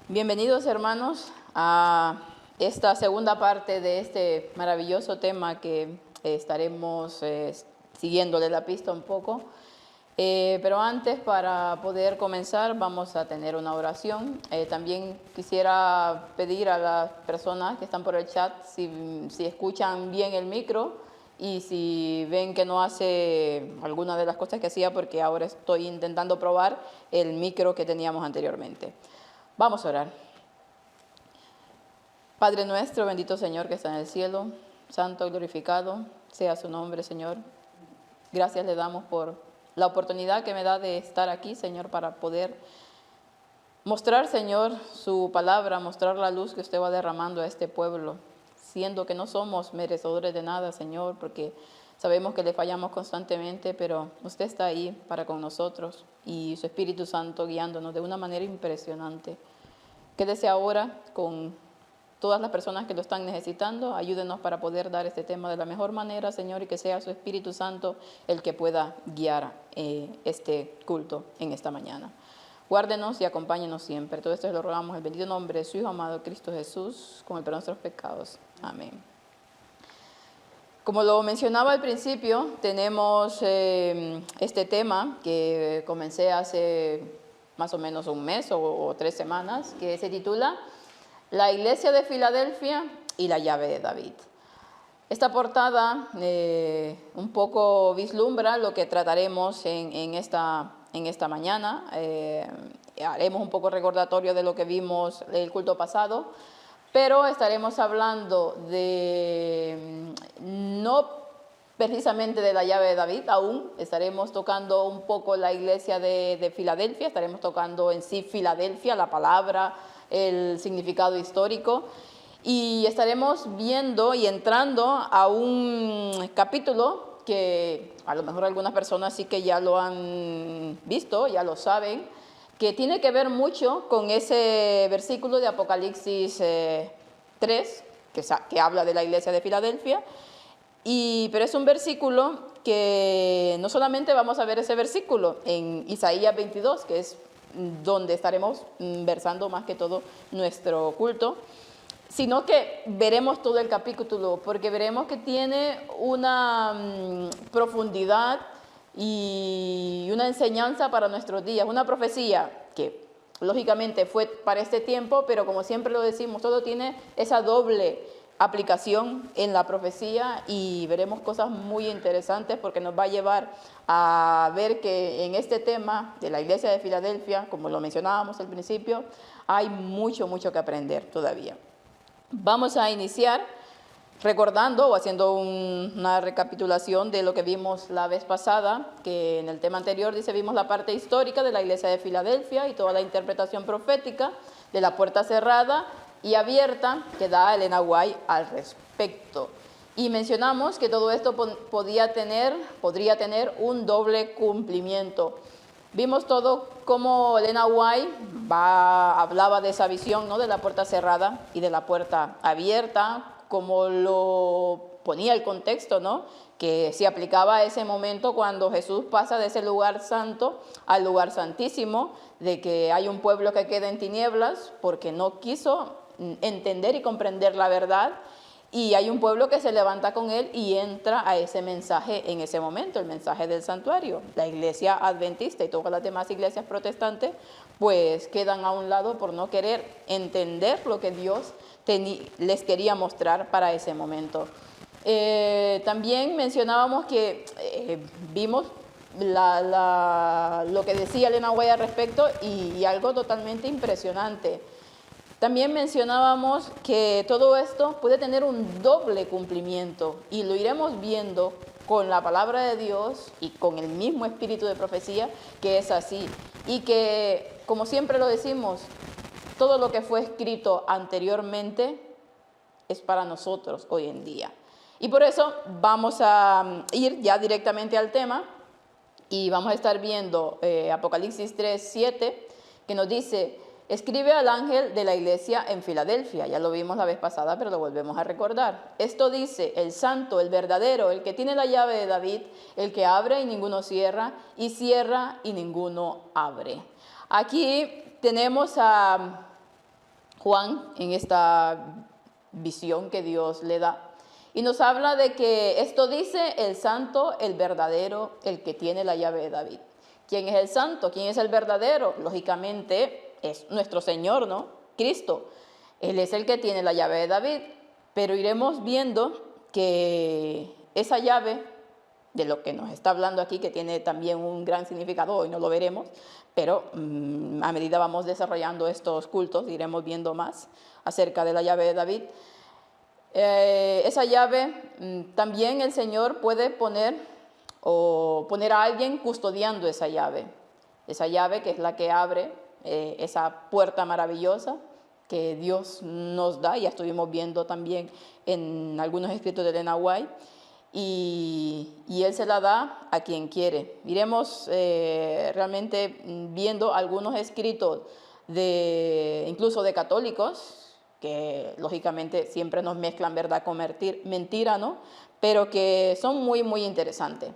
Bienvenidos, hermanos, a esta segunda parte de este maravilloso tema que estaremos siguiéndole la pista un poco. Pero antes, para poder comenzar, vamos a tener una oración. También quisiera pedir a las personas que están por el chat si escuchan bien el micro y si ven que no hace alguna de las cosas que hacía, porque ahora estoy intentando probar el micro que teníamos anteriormente. Vamos a orar. Padre nuestro, bendito Señor que está en el cielo, santo y glorificado sea su nombre, Señor. Gracias le damos por la oportunidad que me da de estar aquí, Señor, para poder mostrar, Señor, su palabra, mostrar la luz que usted va derramando a este pueblo, siendo que no somos merecedores de nada, Señor, porque sabemos que le fallamos constantemente, pero usted está ahí para con nosotros y su Espíritu Santo guiándonos de una manera impresionante. Quédese ahora con todas las personas que lo están necesitando. Ayúdenos para poder dar este tema de la mejor manera, Señor, y que sea su Espíritu Santo el que pueda guiar este culto en esta mañana. Guárdenos y acompáñenos siempre. Todo esto lo rogamos en el bendito nombre de su Hijo amado Cristo Jesús, con el perdón de nuestros pecados. Amén. Como lo mencionaba al principio, tenemos este tema que comencé hace más o menos un mes o 3 semanas, que se titula La Iglesia de Filadelfia y la llave de David. Esta portada un poco vislumbra lo que trataremos en esta mañana. Haremos un poco recordatorio de lo que vimos el culto pasado, pero estaremos hablando de no precisamente de la llave de David aún. Estaremos tocando un poco la iglesia de Filadelfia, estaremos tocando en sí Filadelfia, la palabra, el significado histórico, y estaremos viendo y entrando a un capítulo que a lo mejor algunas personas sí que ya lo han visto, ya lo saben, que tiene que ver mucho con ese versículo de Apocalipsis 3, que habla de la iglesia de Filadelfia, pero es un versículo que no solamente vamos a ver ese versículo en Isaías 22, que es donde estaremos versando más que todo nuestro culto, sino que veremos todo el capítulo, porque veremos que tiene una profundidad y una enseñanza para nuestros días, una profecía que lógicamente fue para este tiempo, pero como siempre lo decimos, todo tiene esa doble aplicación en la profecía, y veremos cosas muy interesantes porque nos va a llevar a ver que en este tema de la iglesia de Filadelfia, como lo mencionábamos al principio, hay mucho que aprender todavía. Vamos a iniciar recordando o haciendo una recapitulación de lo que vimos la vez pasada, que en el tema anterior vimos la parte histórica de la iglesia de Filadelfia y toda la interpretación profética de la puerta cerrada y abierta que da Elena White al respecto. Y mencionamos que todo esto podría tener un doble cumplimiento. Vimos todo cómo Elena White hablaba de esa visión, ¿no?, de la puerta cerrada y de la puerta abierta, como lo ponía el contexto, ¿no?, que se aplicaba a ese momento cuando Jesús pasa de ese lugar santo al lugar santísimo, de que hay un pueblo que queda en tinieblas porque no quiso entender y comprender la verdad, y hay un pueblo que se levanta con él y entra a ese mensaje en ese momento, el mensaje del santuario. La iglesia adventista y todas las demás iglesias protestantes pues quedan a un lado por no querer entender lo que Dios les quería mostrar para ese momento. También mencionábamos que vimos lo que decía Elena White al respecto, y algo totalmente impresionante. También mencionábamos que todo esto puede tener un doble cumplimiento, y lo iremos viendo con la palabra de Dios y con el mismo espíritu de profecía, que es así. Y que, como siempre lo decimos, todo lo que fue escrito anteriormente es para nosotros hoy en día. Y por eso vamos a ir ya directamente al tema, y vamos a estar viendo Apocalipsis 3:7, que nos dice: escribe al ángel de la iglesia en Filadelfia. Ya lo vimos la vez pasada, pero lo volvemos a recordar. Esto dice el santo, el verdadero, el que tiene la llave de David, el que abre y ninguno cierra, y cierra y ninguno abre. Aquí tenemos a Juan en esta visión que Dios le da. Y nos habla de que esto dice el santo, el verdadero, el que tiene la llave de David. ¿Quién es el santo? ¿Quién es el verdadero? Lógicamente es nuestro Señor, ¿no? Cristo. Él es el que tiene la llave de David. Pero iremos viendo que esa llave, de lo que nos está hablando aquí, que tiene también un gran significado, hoy no lo veremos, pero a medida vamos desarrollando estos cultos, iremos viendo más acerca de la llave de David. Esa llave, también el Señor puede poner a alguien custodiando esa llave que es la que abre esa puerta maravillosa que Dios nos da. Ya estuvimos viendo también en algunos escritos de Elena White. Y Él se la da a quien quiere. Iremos realmente viendo algunos escritos incluso de católicos, que lógicamente siempre nos mezclan verdad con mentira, ¿no? Pero que son muy, muy interesantes.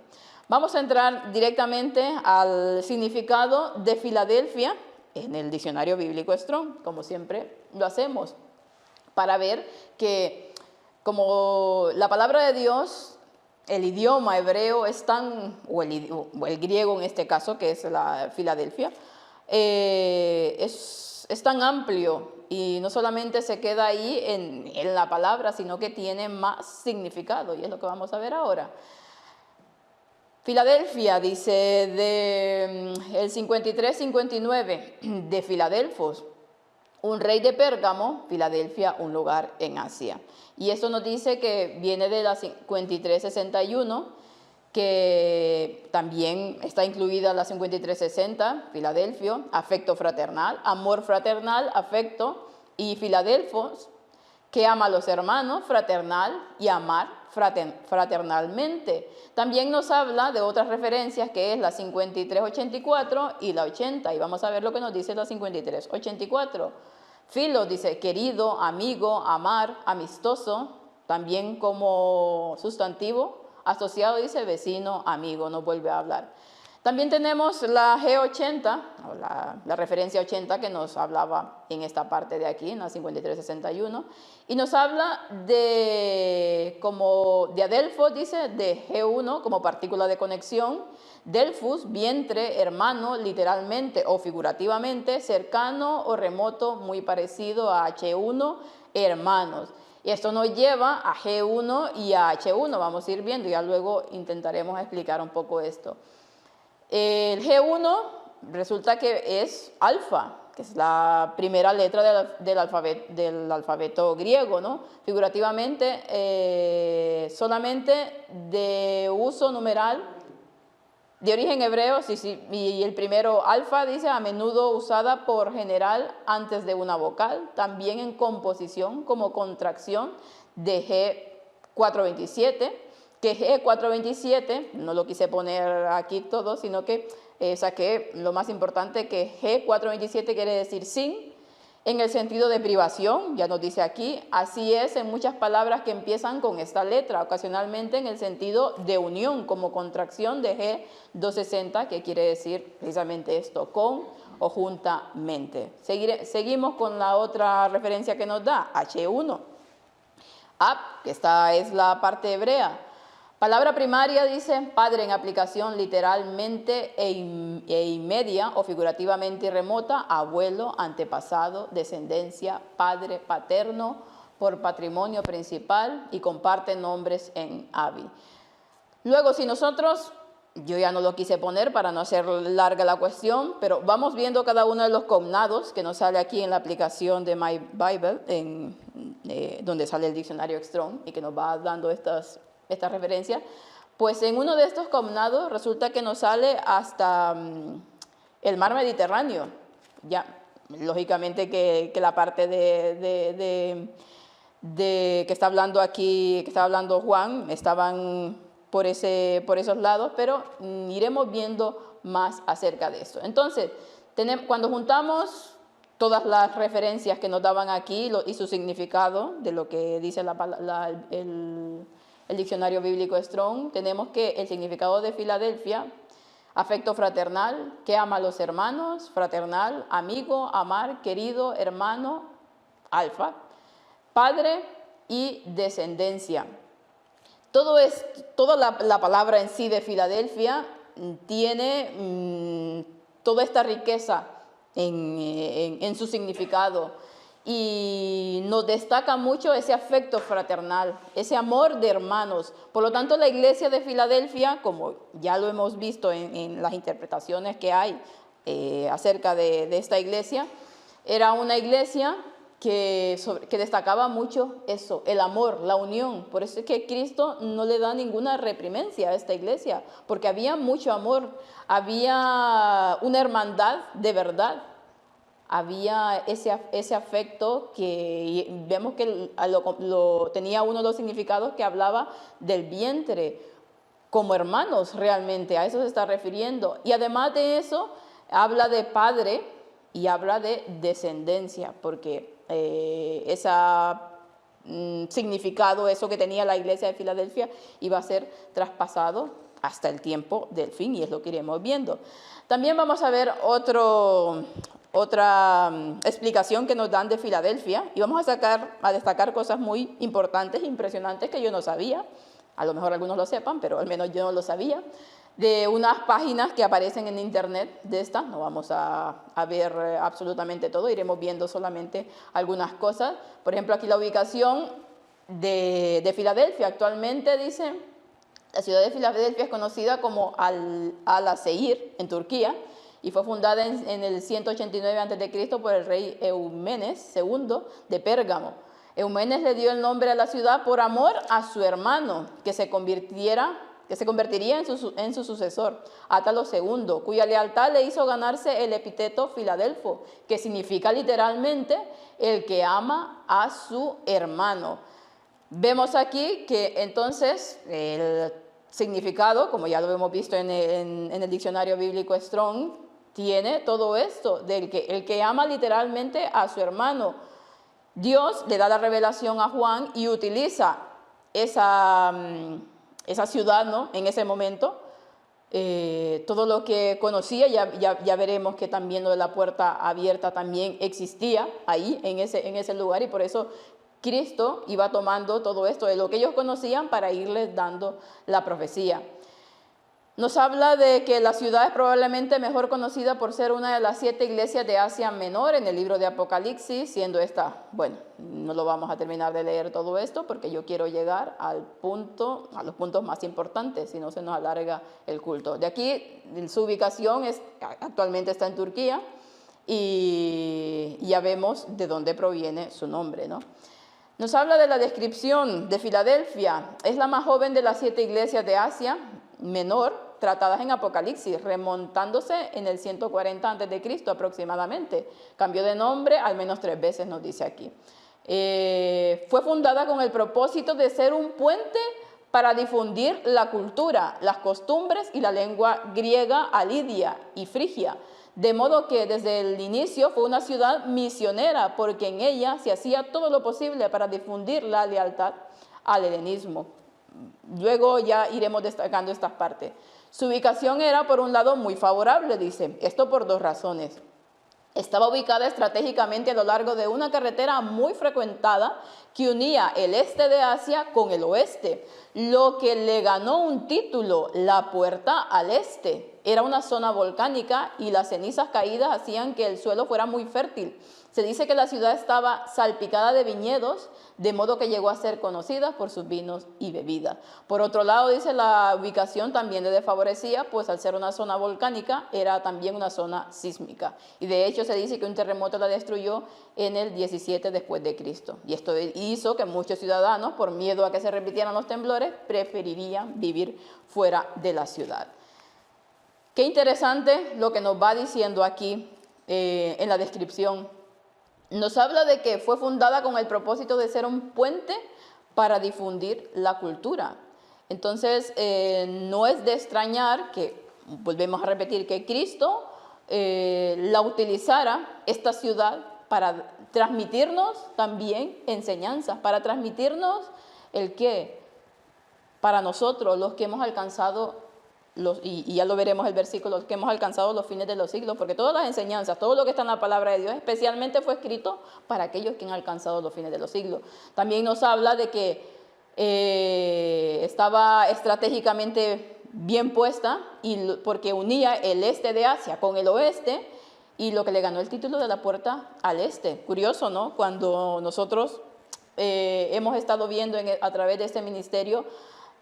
Vamos a entrar directamente al significado de Filadelfia en el diccionario bíblico Strong, como siempre lo hacemos, para ver que como la palabra de Dios, el idioma hebreo es tan, o el griego en este caso, que es la Filadelfia, es tan amplio y no solamente se queda ahí en la palabra, sino que tiene más significado, y es lo que vamos a ver ahora. Filadelfia, dice el 53-59 de Filadelfos, un rey de Pérgamo, Filadelfia, un lugar en Asia. Y esto nos dice que viene de la 53-61, que también está incluida la 53-60, Filadelfia, afecto fraternal, amor fraternal, afecto, y Filadelfos, que ama a los hermanos, fraternal, y amar fraternalmente. También nos habla de otras referencias, que es la 53-84 y la 80, y vamos a ver lo que nos dice la 53-84. Filo dice querido, amigo, amar, amistoso, también como sustantivo. Asociado dice vecino, amigo, nos vuelve a hablar. También tenemos la G80, o la referencia 80 que nos hablaba en esta parte de aquí, en la 53-61, y nos habla de Adelfos, dice, de G1 como partícula de conexión, Delfus, vientre, hermano, literalmente o figurativamente, cercano o remoto, muy parecido a H1, hermanos. Y esto nos lleva a G1 y a H1, vamos a ir viendo, ya luego intentaremos explicar un poco esto. El G1 resulta que es alfa, que es la primera letra del alfabeto griego, ¿no? Figurativamente, solamente de uso numeral, de origen hebreo, sí, y el primero alfa, dice, a menudo usada por general antes de una vocal, también en composición como contracción de G427, que G427, no lo quise poner aquí todo, sino que saqué lo más importante, que G427 quiere decir sin, en el sentido de privación, ya nos dice aquí, así es en muchas palabras que empiezan con esta letra, ocasionalmente en el sentido de unión, como contracción de G260, que quiere decir precisamente esto, con o juntamente. Seguimos con la otra referencia que nos da, H1. Ab, que esta es la parte hebrea. Palabra primaria, dice, padre en aplicación literalmente e inmedia o figurativamente y remota, abuelo, antepasado, descendencia, padre, paterno, por patrimonio principal y comparte nombres en Abi. Luego, si nosotros, yo ya no lo quise poner para no hacer larga la cuestión, pero vamos viendo cada uno de los cognados que nos sale aquí en la aplicación de My Bible, donde sale el diccionario Strong y que nos va dando estas referencias, pues en uno de estos cognados resulta que nos sale hasta el mar Mediterráneo. Ya, lógicamente que la parte que está hablando aquí, que está hablando Juan, estaban por esos lados, pero iremos viendo más acerca de esto. Entonces, cuando juntamos todas las referencias que nos daban aquí y su significado de lo que dice el diccionario bíblico Strong, tenemos que el significado de Filadelfia, afecto fraternal, que ama a los hermanos, fraternal, amigo, amar, querido, hermano, Alfa, padre y descendencia. Toda la palabra en sí de Filadelfia tiene toda esta riqueza en su significado y nos destaca mucho ese afecto fraternal, ese amor de hermanos. Por lo tanto, la iglesia de Filadelfia, como ya lo hemos visto en las interpretaciones que hay acerca de esta iglesia, era una iglesia que destacaba mucho eso, el amor, la unión. Por eso es que Cristo no le da ninguna reprimencia a esta iglesia, porque había mucho amor, había una hermandad de verdad, había ese afecto que vemos que tenía uno de los significados que hablaba del vientre, como hermanos realmente, a eso se está refiriendo. Y además de eso, habla de padre y habla de descendencia, porque ese significado, eso que tenía la iglesia de Filadelfia, iba a ser traspasado hasta el tiempo del fin, y es lo que iremos viendo. También vamos a ver otra explicación que nos dan de Filadelfia, y vamos a destacar cosas muy importantes, impresionantes, que yo no sabía. A lo mejor algunos lo sepan, pero al menos yo no lo sabía. De unas páginas que aparecen en internet de estas, no vamos a ver absolutamente todo, iremos viendo solamente algunas cosas. Por ejemplo, aquí la ubicación de Filadelfia. Actualmente dice, la ciudad de Filadelfia es conocida como Al-Seir en Turquía, y fue fundada en el 189 a.C. por el rey Eumenes II de Pérgamo. Eumenes le dio el nombre a la ciudad por amor a su hermano, que se convertiría en su sucesor, Átalo II, cuya lealtad le hizo ganarse el epíteto Filadelfo, que significa literalmente el que ama a su hermano. Vemos aquí que entonces el significado, como ya lo hemos visto en el diccionario bíblico Strong, tiene todo esto, el que ama literalmente a su hermano. Dios le da la revelación a Juan y utiliza esa ciudad, ¿no?, en ese momento. Todo lo que conocía, ya veremos que también lo de la puerta abierta también existía ahí, en ese lugar, y por eso Cristo iba tomando todo esto de lo que ellos conocían para irles dando la profecía. Nos habla de que la ciudad es probablemente mejor conocida por ser una de las 7 iglesias de Asia Menor en el libro de Apocalipsis, siendo esta, bueno, no lo vamos a terminar de leer todo esto porque yo quiero llegar a los puntos más importantes, si no se nos alarga el culto. De aquí, su ubicación actualmente está en Turquía, y ya vemos de dónde proviene su nombre, ¿no? Nos habla de la descripción de Filadelfia. Es la más joven de las 7 iglesias de Asia Menor tratadas en Apocalipsis, remontándose en el 140 a.C. aproximadamente. Cambió de nombre al menos 3 veces, nos dice aquí. Fue fundada con el propósito de ser un puente para difundir la cultura, las costumbres y la lengua griega a Lidia y Frigia. De modo que desde el inicio fue una ciudad misionera, porque en ella se hacía todo lo posible para difundir la lealtad al helenismo. Luego ya iremos destacando estas partes. Su ubicación era, por un lado, muy favorable, dice. Esto por 2 razones. Estaba ubicada estratégicamente a lo largo de una carretera muy frecuentada que unía el este de Asia con el oeste, lo que le ganó un título, la Puerta al Este. Era una zona volcánica y las cenizas caídas hacían que el suelo fuera muy fértil. Se dice que la ciudad estaba salpicada de viñedos, de modo que llegó a ser conocida por sus vinos y bebidas. Por otro lado, dice, la ubicación también le desfavorecía, pues al ser una zona volcánica, era también una zona sísmica. Y de hecho se dice que un terremoto la destruyó en el 17 después de Cristo. Y esto hizo que muchos ciudadanos, por miedo a que se repitieran los temblores, preferirían vivir fuera de la ciudad. Qué interesante lo que nos va diciendo aquí en la descripción. Nos habla de que fue fundada con el propósito de ser un puente para difundir la cultura. Entonces, no es de extrañar que, volvemos a repetir, que Cristo la utilizara, esta ciudad, para transmitirnos también enseñanzas, para transmitirnos el qué, para nosotros, los que hemos alcanzado y ya lo veremos el versículo, que hemos alcanzado los fines de los siglos, porque todas las enseñanzas, todo lo que está en la palabra de Dios, especialmente fue escrito para aquellos que han alcanzado los fines de los siglos. También nos habla de que estaba estratégicamente bien puesta, porque unía el este de Asia con el oeste, y lo que le ganó el título de la puerta al este. Curioso, ¿no? Cuando nosotros hemos estado viendo a través de este ministerio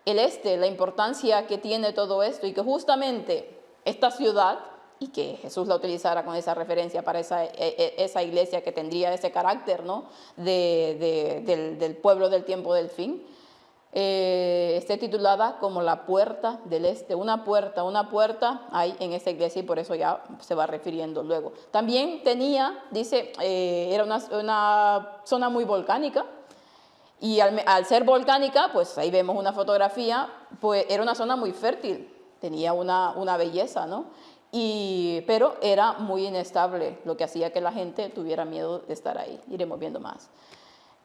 el este, la importancia que tiene todo esto, y que justamente esta ciudad, y que Jesús la utilizara con esa referencia para esa iglesia que tendría ese carácter, ¿no? del pueblo del tiempo del fin, esté titulada como la puerta del este. Una puerta hay en esa iglesia, y por eso ya se va refiriendo luego. También tenía, dice, era una zona muy volcánica, y al ser volcánica, pues ahí vemos una fotografía, pues era una zona muy fértil, tenía una belleza, ¿no? Pero era muy inestable, lo que hacía que la gente tuviera miedo de estar ahí. Iremos viendo más.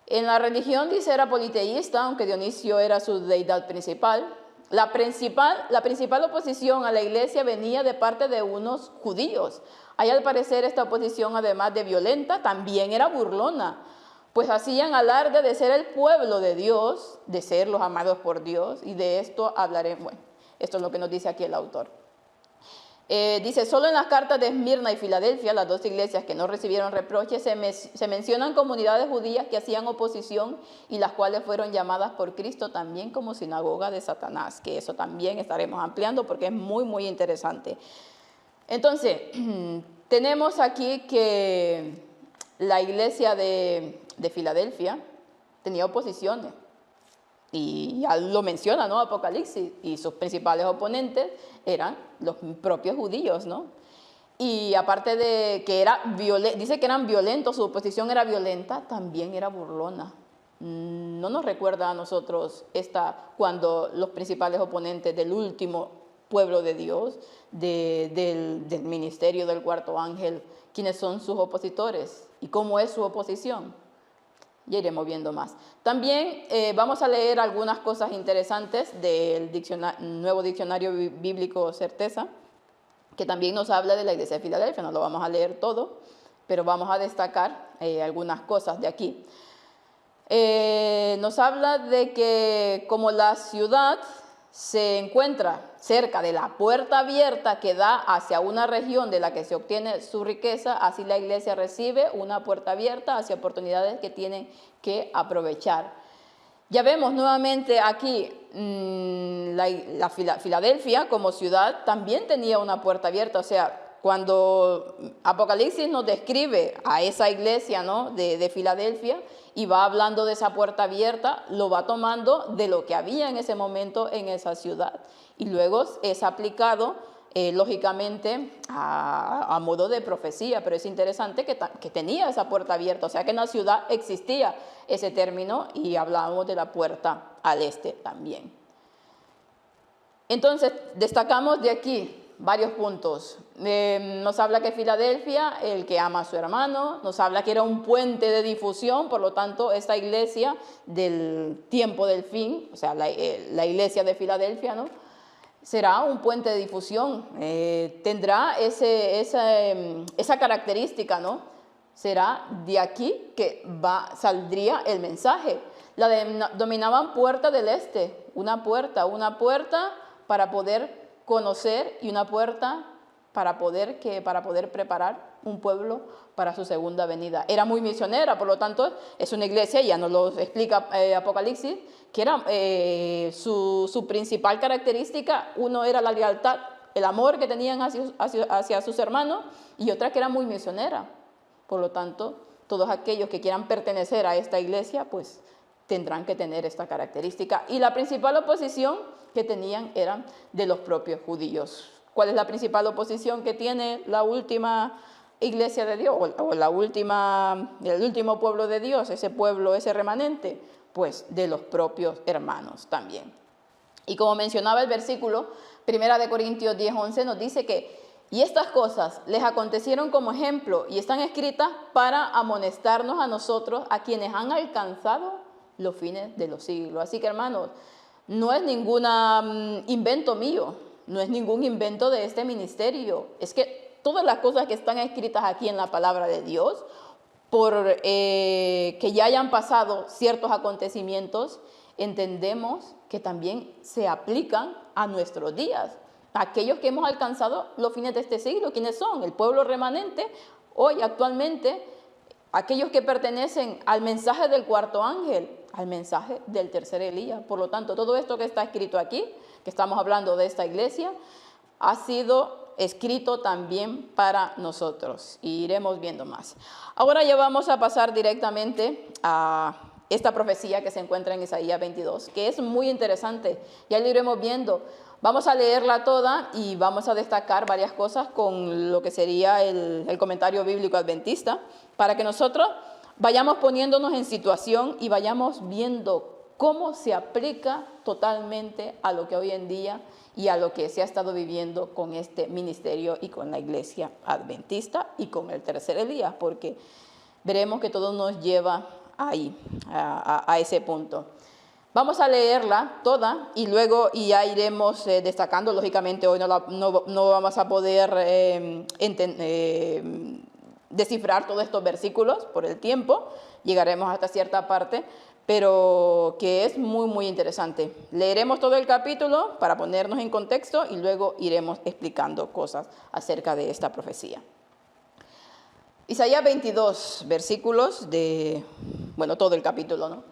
En la religión, dice, era politeísta, aunque Dionisio era su deidad principal. La principal oposición a la iglesia venía de parte de unos judíos. Ahí, al parecer, esta oposición, además de violenta, también era burlona, pues hacían alarde de ser el pueblo de Dios, de ser los amados por Dios, y de esto hablaremos. Bueno, esto es lo que nos dice aquí el autor. Dice, solo en las cartas de Esmirna y Filadelfia, las dos iglesias que no recibieron reproches, se mencionan comunidades judías que hacían oposición, y las cuales fueron llamadas por Cristo también como sinagoga de Satanás, que eso también estaremos ampliando porque es muy, muy interesante. Entonces, tenemos aquí que la iglesia de Filadelfia tenía oposiciones, y ya lo menciona, ¿no? Apocalipsis, y sus principales oponentes eran los propios judíos, ¿no? Y aparte de que dice que eran violentos, su oposición era violenta, también era burlona. No nos recuerda a nosotros cuando los principales oponentes del último pueblo de Dios, del ministerio del cuarto ángel, quiénes son sus opositores y cómo es su oposición. Ya iremos viendo más. También vamos a leer algunas cosas interesantes del Nuevo Diccionario Bíblico Certeza, que también nos habla de la iglesia de Filadelfia. No lo vamos a leer todo, pero vamos a destacar algunas cosas de aquí. Nos habla de que como la ciudad se encuentra cerca de la puerta abierta que da hacia una región de la que se obtiene su riqueza, así la iglesia recibe una puerta abierta hacia oportunidades que tienen que aprovechar. Ya vemos nuevamente aquí Filadelfia como ciudad también tenía una puerta abierta. O sea, cuando Apocalipsis nos describe a esa iglesia, ¿no? de Filadelfia, y va hablando de esa puerta abierta, lo va tomando de lo que había en ese momento en esa ciudad, y luego es aplicado lógicamente a modo de profecía. Pero es interesante que tenía esa puerta abierta, o sea que en la ciudad existía ese término, y hablamos de la puerta al este también. Entonces destacamos de aquí varios puntos. Nos habla que Filadelfia, el que ama a su hermano, nos habla que era un puente de difusión. Por lo tanto, esta iglesia del tiempo del fin, o sea, la iglesia de Filadelfia, ¿no? Será un puente de difusión, tendrá esa característica, ¿no? Será de aquí que saldría el mensaje. Dominaban puerta del este, una puerta para poder conocer, y una puerta para poder preparar un pueblo para su segunda venida. Era muy misionera, por lo tanto es una iglesia, ya nos lo explica Apocalipsis, que era su principal característica. Uno era la lealtad, el amor que tenían hacia sus hermanos, y otra que era muy misionera. Por lo tanto, todos aquellos que quieran pertenecer a esta iglesia, pues tendrán que tener esta característica. Y la principal oposición que tenían eran de los propios judíos. ¿Cuál es la principal oposición que tiene la última iglesia de Dios, o el último pueblo de Dios, ese pueblo, ese remanente? Pues de los propios hermanos también. Y como mencionaba el versículo, 1 Corintios 10:11 nos dice que y estas cosas les acontecieron como ejemplo, y están escritas para amonestarnos a nosotros, a quienes han alcanzado los fines de los siglos. Así que, hermanos, no es ningún invento mío. no es ningún invento de este ministerio. Es que todas las cosas que están escritas aquí en la palabra de Dios, por que ya hayan pasado ciertos acontecimientos, entendemos que también se aplican a nuestros días. Aquellos que hemos alcanzado los fines de este siglo, ¿quiénes son? El pueblo remanente, hoy actualmente, aquellos que pertenecen al mensaje del cuarto ángel, al mensaje del tercer Elías. Por lo tanto, todo esto que está escrito aquí, que estamos hablando de esta iglesia, ha sido escrito también para nosotros. Y iremos viendo más. Ahora ya vamos a pasar directamente a esta profecía que se encuentra en Isaías 22, que es muy interesante. Ya lo iremos viendo. Vamos a leerla toda y vamos a destacar varias cosas con lo que sería el comentario bíblico adventista, para que nosotros vayamos poniéndonos en situación y vayamos viendo cómo se aplica totalmente a lo que hoy en día y a lo que se ha estado viviendo con este ministerio y con la iglesia adventista y con el tercer Elías, porque veremos que todo nos lleva ahí, a ese punto. Vamos a leerla toda y luego ya iremos destacando. Lógicamente hoy no vamos a poder descifrar todos estos versículos por el tiempo, llegaremos hasta cierta parte, pero que es muy, muy interesante. Leeremos todo el capítulo para ponernos en contexto y luego iremos explicando cosas acerca de esta profecía. Isaías 22, versículos de, todo el capítulo, ¿no?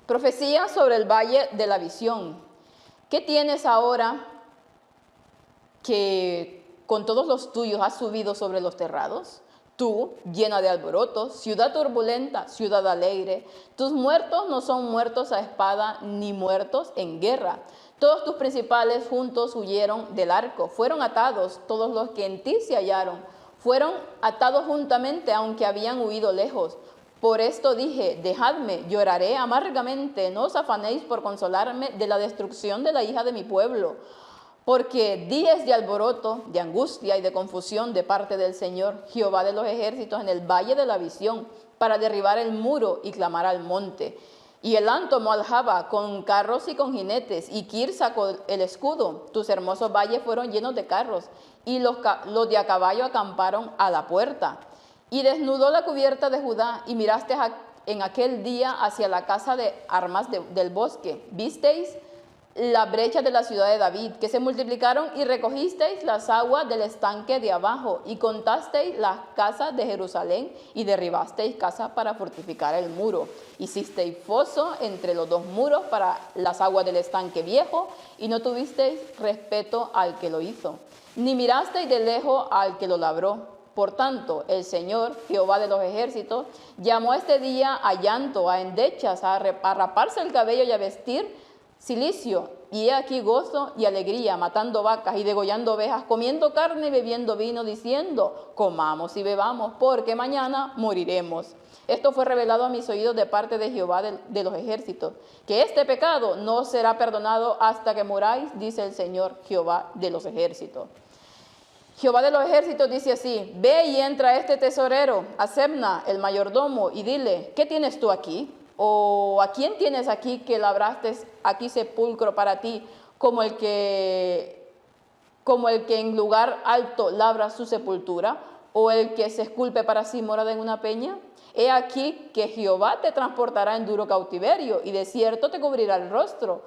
Profecía sobre el valle de la visión. ¿Qué tienes ahora que con todos los tuyos has subido sobre los terrados? Tú, llena de alborotos, ciudad turbulenta, ciudad alegre, tus muertos no son muertos a espada ni muertos en guerra. Todos tus principales juntos huyeron del arco, fueron atados todos los que en ti se hallaron, fueron atados juntamente aunque habían huido lejos. Por esto dije, dejadme, lloraré amargamente, no os afanéis por consolarme de la destrucción de la hija de mi pueblo. Porque días de alboroto, de angustia y de confusión de parte del Señor, Jehová de los ejércitos, en el valle de la visión, para derribar el muro y clamar al monte. Y Elán tomó al Jaba con carros y con jinetes, y Kir sacó el escudo. Tus hermosos valles fueron llenos de carros, y los de a caballo acamparon a la puerta. Y desnudó la cubierta de Judá, y miraste en aquel día hacia la casa de armas del bosque. ¿Visteis la brecha de la ciudad de David, que se multiplicaron y recogisteis las aguas del estanque de abajo y contasteis las casas de Jerusalén y derribasteis casas para fortificar el muro? Hicisteis foso entre los dos muros para las aguas del estanque viejo y no tuvisteis respeto al que lo hizo, ni mirasteis de lejos al que lo labró. Por tanto, el Señor, Jehová de los ejércitos, llamó este día a llanto, a endechas, a raparse el cabello y a vestir cilicio, y he aquí gozo y alegría, matando vacas y degollando ovejas, comiendo carne y bebiendo vino, diciendo, comamos y bebamos, porque mañana moriremos. Esto fue revelado a mis oídos de parte de Jehová de los ejércitos, que este pecado no será perdonado hasta que muráis, dice el Señor, Jehová de los ejércitos. Jehová de los ejércitos dice así, ve y entra a este tesorero, a Sebna, el mayordomo, y dile, ¿qué tienes tú aquí? ¿O a quién tienes aquí que labraste aquí sepulcro para ti, como el que en lugar alto labra su sepultura, o el que se esculpe para sí morada en una peña? He aquí que Jehová te transportará en duro cautiverio, y de cierto te cubrirá el rostro.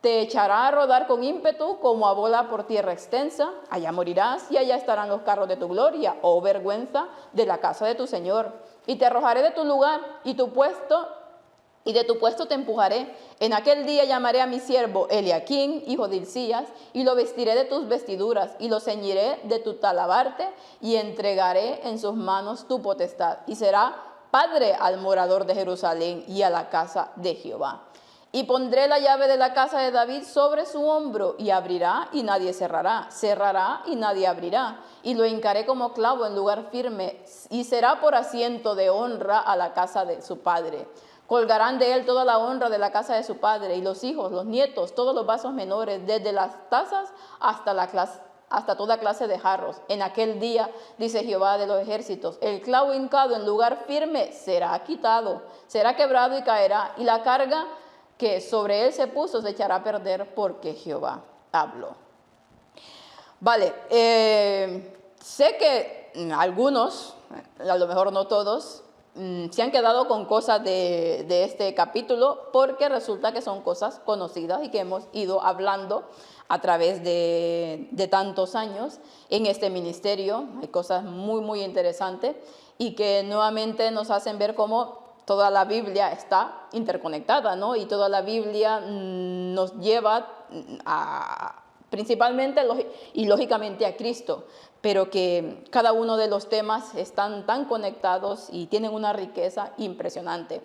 Te echará a rodar con ímpetu como a bola por tierra extensa. Allá morirás y allá estarán los carros de tu gloria, oh vergüenza de la casa de tu Señor. Y te arrojaré de tu lugar y de tu puesto te empujaré. En aquel día llamaré a mi siervo Eliaquín, hijo de Hilcías, y lo vestiré de tus vestiduras, y lo ceñiré de tu talabarte, y entregaré en sus manos tu potestad. Y será padre al morador de Jerusalén y a la casa de Jehová. Y pondré la llave de la casa de David sobre su hombro, y abrirá y nadie cerrará, cerrará y nadie abrirá. Y lo hincaré como clavo en lugar firme, y será por asiento de honra a la casa de su padre. Colgarán de él toda la honra de la casa de su padre, y los hijos, los nietos, todos los vasos menores, desde las tazas hasta toda clase de jarros. En aquel día, dice Jehová de los ejércitos, el clavo hincado en lugar firme será quitado, será quebrado y caerá, y la carga que sobre él se puso se echará a perder, porque Jehová habló. Vale, sé que algunos, a lo mejor no todos, se han quedado con cosas de este capítulo porque resulta que son cosas conocidas y que hemos ido hablando a través de tantos años en este ministerio. Hay cosas muy, muy interesantes y que nuevamente nos hacen ver cómo toda la Biblia está interconectada, ¿no? Y toda la Biblia nos lleva principalmente y lógicamente a Cristo, pero que cada uno de los temas están tan conectados y tienen una riqueza impresionante.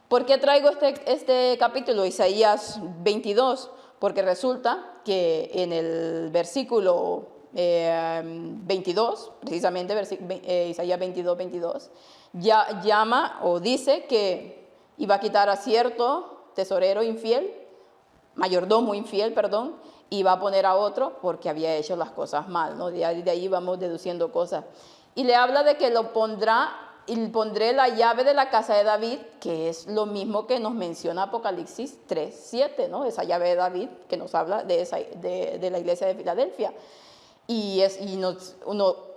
¿Por qué traigo este capítulo, Isaías 22? Porque resulta que en el versículo 22, precisamente Isaías 22, 22, ya llama o dice que iba a quitar a cierto tesorero infiel, mayordomo infiel, perdón, y va a poner a otro porque había hecho las cosas mal, ¿no? De ahí vamos deduciendo cosas. Y le habla de que lo pondrá, y pondré la llave de la casa de David, que es lo mismo que nos menciona Apocalipsis 3:7, ¿no? Esa llave de David que nos habla de la iglesia de Filadelfia. Y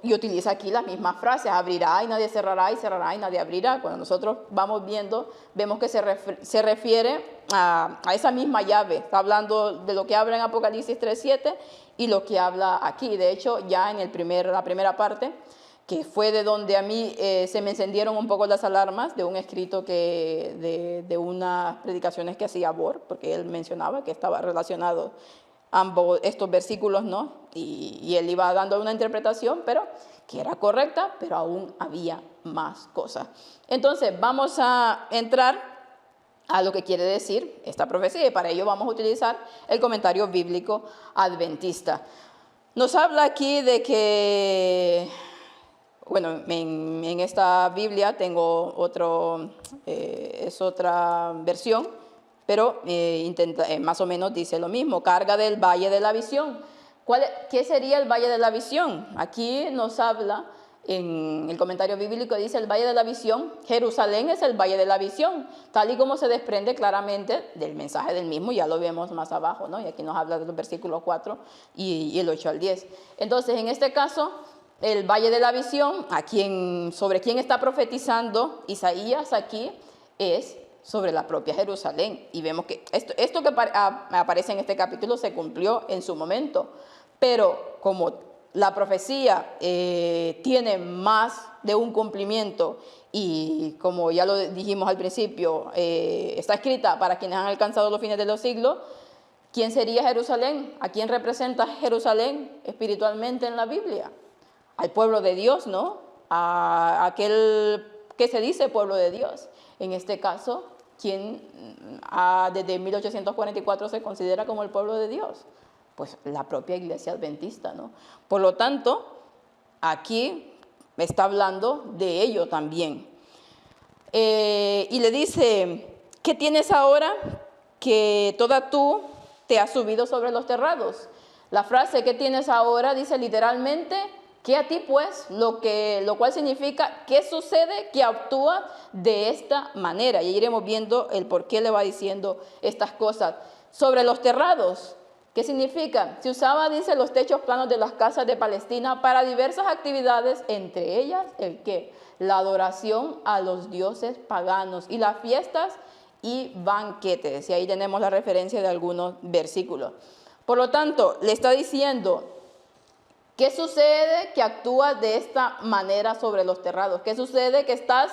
utiliza aquí las mismas frases: abrirá y nadie cerrará, y cerrará y nadie abrirá. Cuando nosotros vamos viendo, vemos que se refiere a esa misma llave. Está hablando de lo que habla en Apocalipsis 3:7 y lo que habla aquí. De hecho, ya en la primera parte, que fue de donde a mí se me encendieron un poco las alarmas, de un escrito de unas predicaciones que hacía Bor, porque él mencionaba que estaba relacionado ambos estos versículos, ¿no? Y él iba dando una interpretación, pero que era correcta, pero aún había más cosas. Entonces, vamos a entrar a lo que quiere decir esta profecía, y para ello vamos a utilizar el comentario bíblico adventista. Nos habla aquí de que, bueno, en esta Biblia tengo es otra versión, pero más o menos dice lo mismo: carga del valle de la visión. ¿Qué sería el valle de la visión? Aquí nos habla, en el comentario bíblico dice: el valle de la visión, Jerusalén es el valle de la visión, tal y como se desprende claramente del mensaje del mismo, ya lo vemos más abajo, ¿no? Y aquí nos habla de los versículos 4 y el 8 al 10. Entonces, en este caso, el valle de la visión, sobre quién está profetizando Isaías aquí, es sobre la propia Jerusalén. Y vemos que esto que aparece en este capítulo se cumplió en su momento, pero como la profecía tiene más de un cumplimiento, y como ya lo dijimos al principio, está escrita para quienes han alcanzado los fines de los siglos, ¿quién sería Jerusalén? ¿A quién representa Jerusalén espiritualmente en la Biblia? Al pueblo de Dios, ¿no? A aquel que se dice pueblo de Dios. En este caso, ¿quién desde 1844 se considera como el pueblo de Dios? Pues la propia iglesia adventista, ¿no? Por lo tanto, aquí está hablando de ello también. Y le dice: ¿qué tienes ahora que toda tú te has subido sobre los terrados? La frase "¿qué tienes ahora?" dice literalmente: ¿qué a ti pues? Lo cual significa ¿qué sucede que actúa de esta manera? Y iremos viendo el por qué le va diciendo estas cosas. Sobre los terrados, ¿qué significa? Se usaba, dice, los techos planos de las casas de Palestina para diversas actividades, entre ellas el ¿qué? La adoración a los dioses paganos y las fiestas y banquetes. Y ahí tenemos la referencia de algunos versículos. Por lo tanto, le está diciendo: ¿qué sucede que actúas de esta manera sobre los terrados? ¿Qué sucede que estás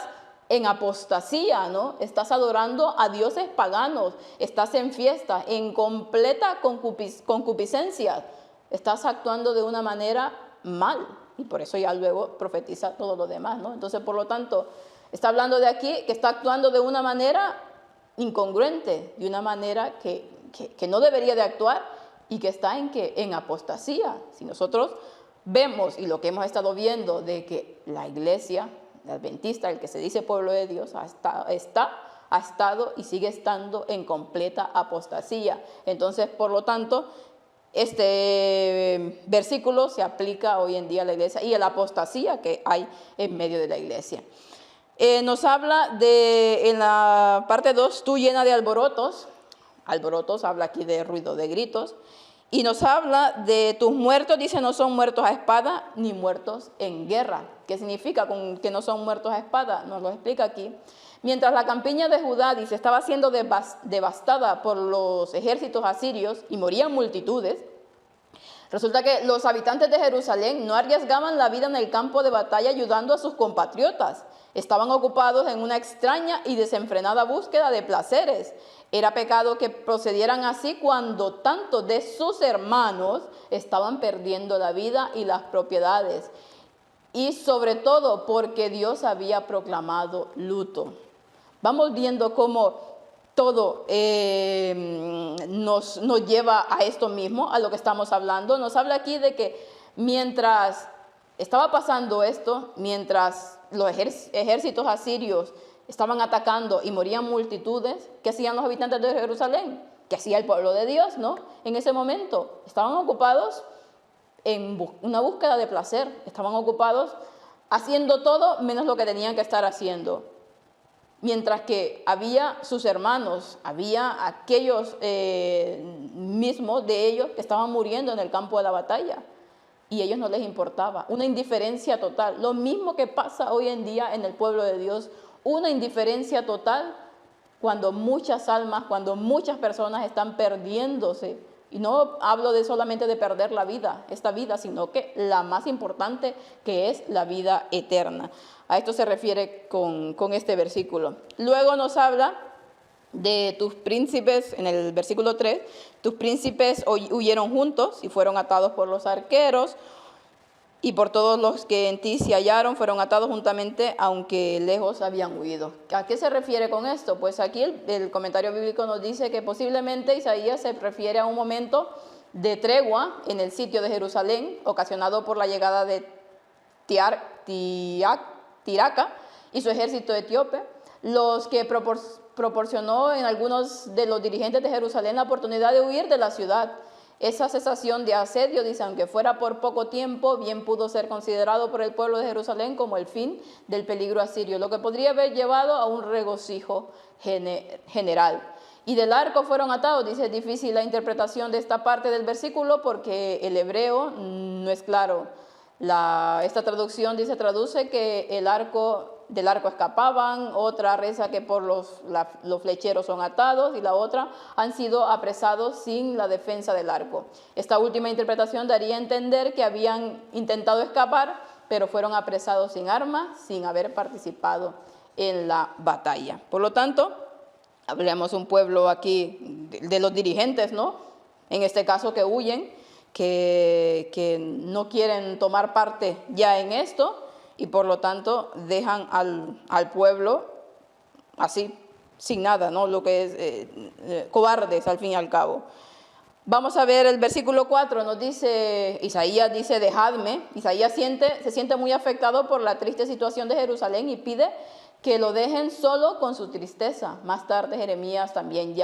en apostasía, ¿no? Estás adorando a dioses paganos, estás en fiesta, en completa concupiscencia, estás actuando de una manera mal, y por eso ya luego profetiza todo lo demás, ¿no? Entonces, por lo tanto, está hablando de aquí que está actuando de una manera incongruente, de una manera que no debería de actuar, y que está en apostasía. Si nosotros vemos, y lo que hemos estado viendo, de que la iglesia adventista, el que se dice pueblo de Dios, ha estado y sigue estando en completa apostasía. Entonces, por lo tanto, este versículo se aplica hoy en día a la iglesia y a la apostasía que hay en medio de la iglesia. Nos habla en la parte 2, tú llena de alborotos. Alborotos habla aquí de ruido, de gritos. Y nos habla de tus muertos, dice, no son muertos a espada ni muertos en guerra. ¿Qué significa con que no son muertos a espada? Nos lo explica aquí. Mientras la campiña de Judá, dice, estaba siendo devastada por los ejércitos asirios y morían multitudes, resulta que los habitantes de Jerusalén no arriesgaban la vida en el campo de batalla ayudando a sus compatriotas. Estaban ocupados en una extraña y desenfrenada búsqueda de placeres. Era pecado que procedieran así cuando tantos de sus hermanos estaban perdiendo la vida y las propiedades. Y sobre todo porque Dios había proclamado luto. Vamos viendo cómo todo nos lleva a esto mismo, a lo que estamos hablando. Nos habla aquí de que mientras estaba pasando esto, mientras los ejércitos asirios estaban atacando y morían multitudes, ¿qué hacían los habitantes de Jerusalén? ¿Qué hacía el pueblo de Dios, no? En ese momento estaban ocupados en una búsqueda de placer, estaban ocupados haciendo todo menos lo que tenían que estar haciendo. Mientras que había sus hermanos, había aquellos mismos de ellos que estaban muriendo en el campo de la batalla y a ellos no les importaba, una indiferencia total. Lo mismo que pasa hoy en día en el pueblo de Dios, una indiferencia total cuando muchas almas, cuando muchas personas están perdiéndose. Y no hablo de solamente de perder la vida, esta vida, sino que la más importante, que es la vida eterna. A esto se refiere con este versículo. Luego nos habla de tus príncipes, en el versículo 3, tus príncipes huyeron juntos y fueron atados por los arqueros, y por todos los que en ti se hallaron fueron atados juntamente, aunque lejos habían huido. ¿A qué se refiere con esto? Pues aquí el comentario bíblico nos dice que posiblemente Isaías se refiere a un momento de tregua en el sitio de Jerusalén, ocasionado por la llegada de Tiraca y su ejército etíope, los que proporcionó en algunos de los dirigentes de Jerusalén la oportunidad de huir de la ciudad. Esa cesación de asedio, dice, aunque fuera por poco tiempo, bien pudo ser considerado por el pueblo de Jerusalén como el fin del peligro asirio, lo que podría haber llevado a un regocijo general. Y del arco fueron atados, dice, es difícil la interpretación de esta parte del versículo porque el hebreo no es claro. Esta traducción dice, traduce que del arco escapaban, otra reza que por los flecheros son atados y la otra han sido apresados sin la defensa del arco. Esta última interpretación daría a entender que habían intentado escapar, pero fueron apresados sin armas, sin haber participado en la batalla. Por lo tanto, hablemos un pueblo aquí de los dirigentes, ¿no? En este caso que huyen, que no quieren tomar parte ya en esto y por lo tanto dejan al pueblo así, sin nada, ¿no? Lo que es cobardes al fin y al cabo. Vamos a ver el versículo 4, nos dice, Isaías dice, dejadme. Isaías se siente muy afectado por la triste situación de Jerusalén y pide que lo dejen solo con su tristeza. Más tarde Jeremías también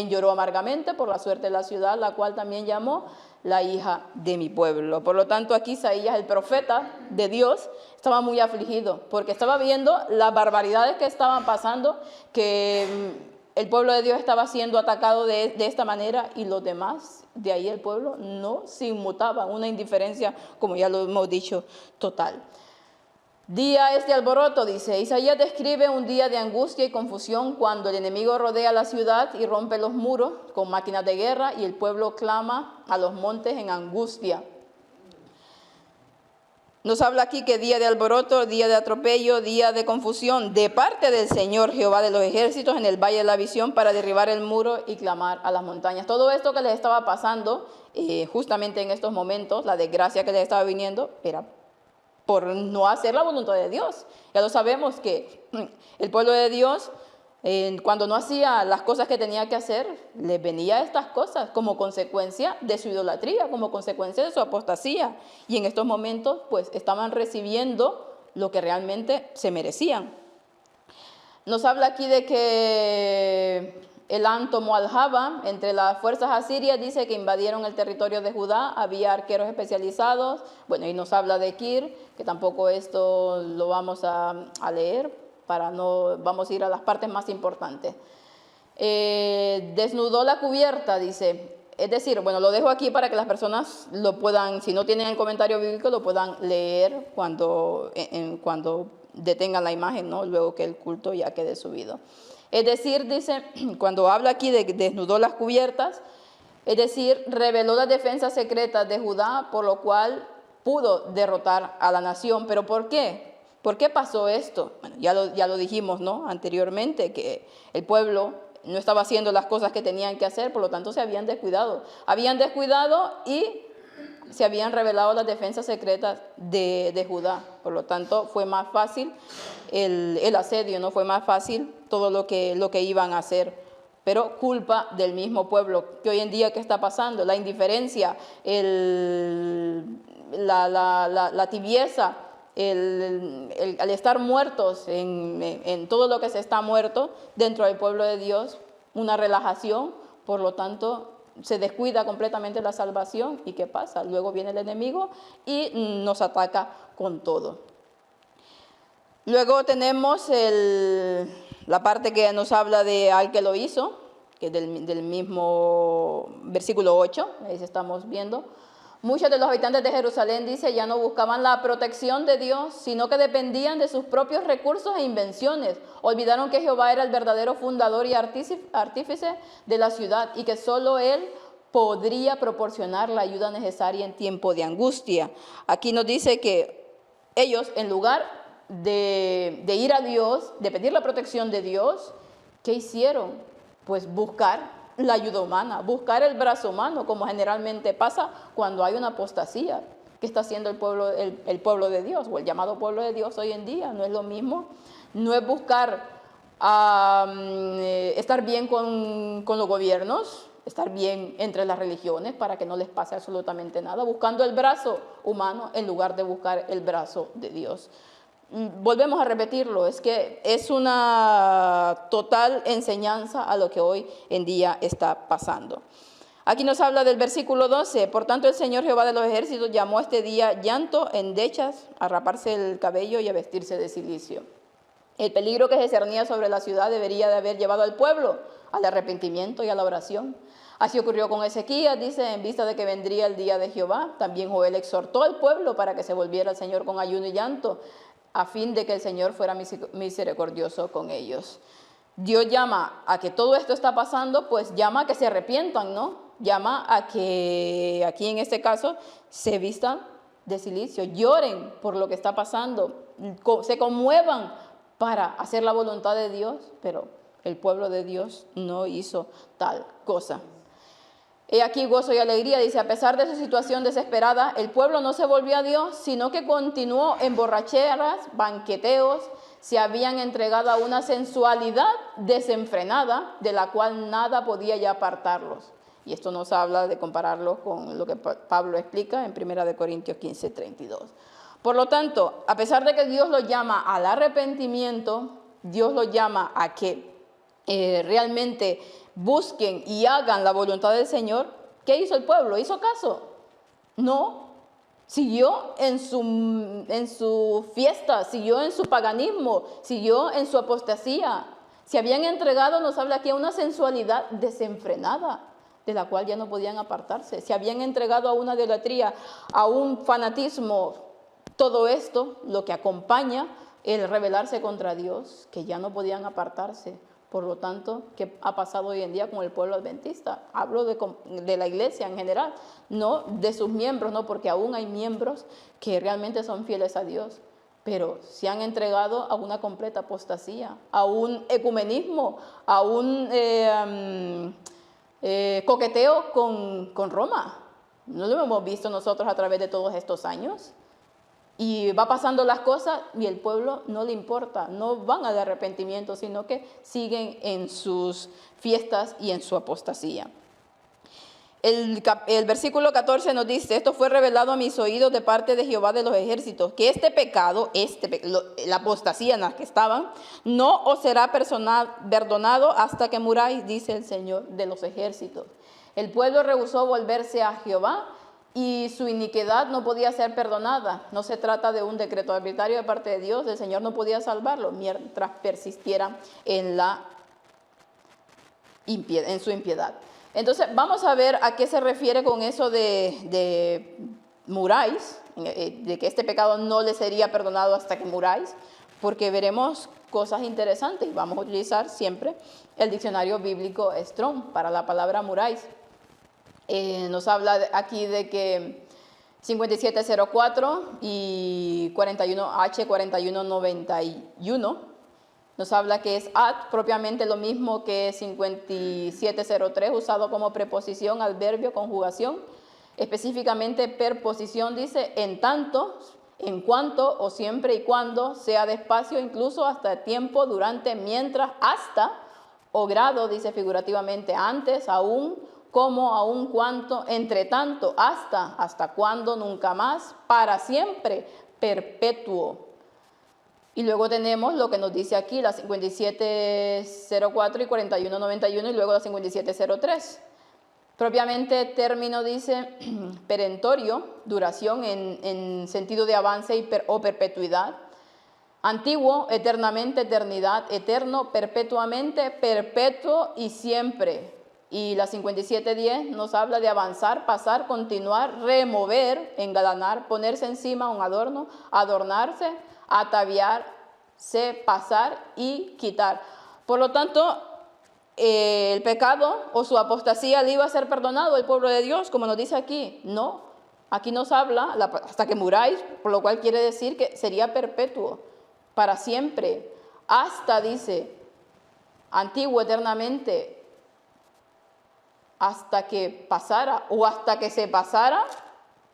lloró amargamente por la suerte de la ciudad, la cual también llamó la hija de mi pueblo. Por lo tanto, aquí Isaías, el profeta de Dios, estaba muy afligido porque estaba viendo las barbaridades que estaban pasando, que el pueblo de Dios estaba siendo atacado de esta manera y los demás, de ahí el pueblo, no se inmutaba, una indiferencia, como ya lo hemos dicho, total. Día este alboroto, dice, Isaías describe un día de angustia y confusión cuando el enemigo rodea la ciudad y rompe los muros con máquinas de guerra y el pueblo clama a los montes en angustia. Nos habla aquí que día de alboroto, día de atropello, día de confusión, de parte del Señor Jehová de los ejércitos en el valle de la visión para derribar el muro y clamar a las montañas. Todo esto que les estaba pasando justamente en estos momentos, la desgracia que les estaba viniendo, era por no hacer la voluntad de Dios. Ya lo sabemos que el pueblo de Dios, cuando no hacía las cosas que tenía que hacer, les venía estas cosas como consecuencia de su idolatría, como consecuencia de su apostasía. Y en estos momentos, pues, estaban recibiendo lo que realmente se merecían. Nos habla aquí de que Elán tomó Al-Jaba. Entre las fuerzas asirias dice que invadieron el territorio de Judá, había arqueros especializados. Bueno, y nos habla de Kir, que tampoco esto lo vamos a leer, vamos a ir a las partes más importantes. Desnudó la cubierta, dice, es decir, bueno, lo dejo aquí para que las personas lo puedan, si no tienen el comentario bíblico, lo puedan leer cuando detengan la imagen, ¿no? Luego que el culto ya quede subido. Es decir, dice, cuando habla aquí de que desnudó las cubiertas, es decir, reveló las defensas secretas de Judá, por lo cual pudo derrotar a la nación. ¿Pero por qué? ¿Por qué pasó esto? Bueno, ya lo dijimos, ¿no? Anteriormente, que el pueblo no estaba haciendo las cosas que tenían que hacer, por lo tanto se habían descuidado. Habían descuidado y se habían revelado las defensas secretas de Judá. Por lo tanto, fue más fácil el asedio, no fue más fácil todo lo que iban a hacer. Pero culpa del mismo pueblo, que hoy en día, ¿qué está pasando? La indiferencia, la tibieza, al estar muertos en todo lo que se está muerto dentro del pueblo de Dios, una relajación, por lo tanto se descuida completamente la salvación. ¿Y qué pasa? Luego viene el enemigo y nos ataca con todo. Luego tenemos la parte que nos habla de al que lo hizo, que es del mismo versículo 8, ahí estamos viendo. Muchos de los habitantes de Jerusalén, dice, ya no buscaban la protección de Dios, sino que dependían de sus propios recursos e invenciones. Olvidaron que Jehová era el verdadero fundador y artífice de la ciudad y que solo Él podría proporcionar la ayuda necesaria en tiempo de angustia. Aquí nos dice que ellos, en lugar de ir a Dios, de pedir la protección de Dios, ¿qué hicieron? Pues buscar la ayuda humana, buscar el brazo humano, como generalmente pasa cuando hay una apostasía que está haciendo el pueblo de Dios, o el llamado pueblo de Dios hoy en día. No es lo mismo, no es buscar estar bien con los gobiernos, estar bien entre las religiones para que no les pase absolutamente nada, buscando el brazo humano en lugar de buscar el brazo de Dios. Volvemos a repetirlo, es que es una total enseñanza a lo que hoy en día está pasando. Aquí nos habla del versículo 12, por tanto el Señor Jehová de los ejércitos llamó este día llanto, endechas, a raparse el cabello y a vestirse de cilicio. El peligro que se cernía sobre la ciudad debería de haber llevado al pueblo al arrepentimiento y a la oración. Así ocurrió con Ezequías, dice, en vista de que vendría el día de Jehová. También Joel exhortó al pueblo para que se volviera al Señor con ayuno y llanto, a fin de que el Señor fuera misericordioso con ellos. Dios llama a que todo esto está pasando, pues llama a que se arrepientan, ¿no? Llama a que, aquí en este caso, se vistan de cilicio, lloren por lo que está pasando, se conmuevan para hacer la voluntad de Dios, pero el pueblo de Dios no hizo tal cosa. He aquí gozo y alegría, dice, a pesar de su situación desesperada, el pueblo no se volvió a Dios, sino que continuó en borracheras, banqueteos, se habían entregado a una sensualidad desenfrenada, de la cual nada podía ya apartarlos. Y esto nos habla de compararlo con lo que Pablo explica en 1 Corintios 15:32. Por lo tanto, a pesar de que Dios los llama al arrepentimiento, Dios los llama a que realmente busquen y hagan la voluntad del Señor. ¿Qué hizo el pueblo? ¿Hizo caso? No. Siguió en su fiesta, siguió en su paganismo, siguió en su apostasía. Se habían entregado, nos habla aquí, a una sensualidad desenfrenada, de la cual ya no podían apartarse. Se habían entregado a una idolatría, a un fanatismo. Todo esto, lo que acompaña el rebelarse contra Dios, que ya no podían apartarse. Por lo tanto, ¿qué ha pasado hoy en día con el pueblo adventista? Hablo de la iglesia en general, no de sus miembros, no, porque aún hay miembros que realmente son fieles a Dios, pero se han entregado a una completa apostasía, a un ecumenismo, a un coqueteo con Roma. ¿No lo hemos visto nosotros a través de todos estos años? Y va pasando las cosas y el pueblo no le importa, no van al arrepentimiento, sino que siguen en sus fiestas y en su apostasía. El versículo 14 nos dice, esto fue revelado a mis oídos de parte de Jehová de los ejércitos, que este pecado, la apostasía en la que estaban, no os será perdonado hasta que muráis, dice el Señor de los ejércitos. El pueblo rehusó volverse a Jehová, y su iniquidad no podía ser perdonada. No se trata de un decreto arbitrario de parte de Dios. El Señor no podía salvarlo mientras persistiera en su impiedad. Entonces, vamos a ver a qué se refiere con eso de muráis, de que este pecado no le sería perdonado hasta que muráis, porque veremos cosas interesantes. Vamos a utilizar siempre el diccionario bíblico Strong para la palabra muráis. Nos habla aquí de que 5704 y 4191 nos habla que es ad, propiamente lo mismo que 5703, usado como preposición, adverbio, conjugación. Específicamente perposición dice en tanto, en cuanto o siempre y cuando, sea despacio, incluso hasta tiempo, durante, mientras, hasta, o grado, dice figurativamente antes, aún, como, aún, cuanto, entre tanto, hasta cuándo, nunca más, para siempre, perpetuo. Y luego tenemos lo que nos dice aquí, la 5704 y 4191 y luego la 5703. Propiamente término dice perentorio, duración en sentido de avance o perpetuidad. Antiguo, eternamente, eternidad, eterno, perpetuamente, perpetuo y siempre. Y la 5710 nos habla de avanzar, pasar, continuar, remover, engalanar, ponerse encima, un adorno, adornarse, ataviarse, pasar y quitar. Por lo tanto, el pecado o su apostasía le iba a ser perdonado al pueblo de Dios, como nos dice aquí. No, aquí nos habla hasta que muráis, por lo cual quiere decir que sería perpetuo, para siempre. Hasta, dice, antiguo, eternamente, hasta que pasara o hasta que se pasara,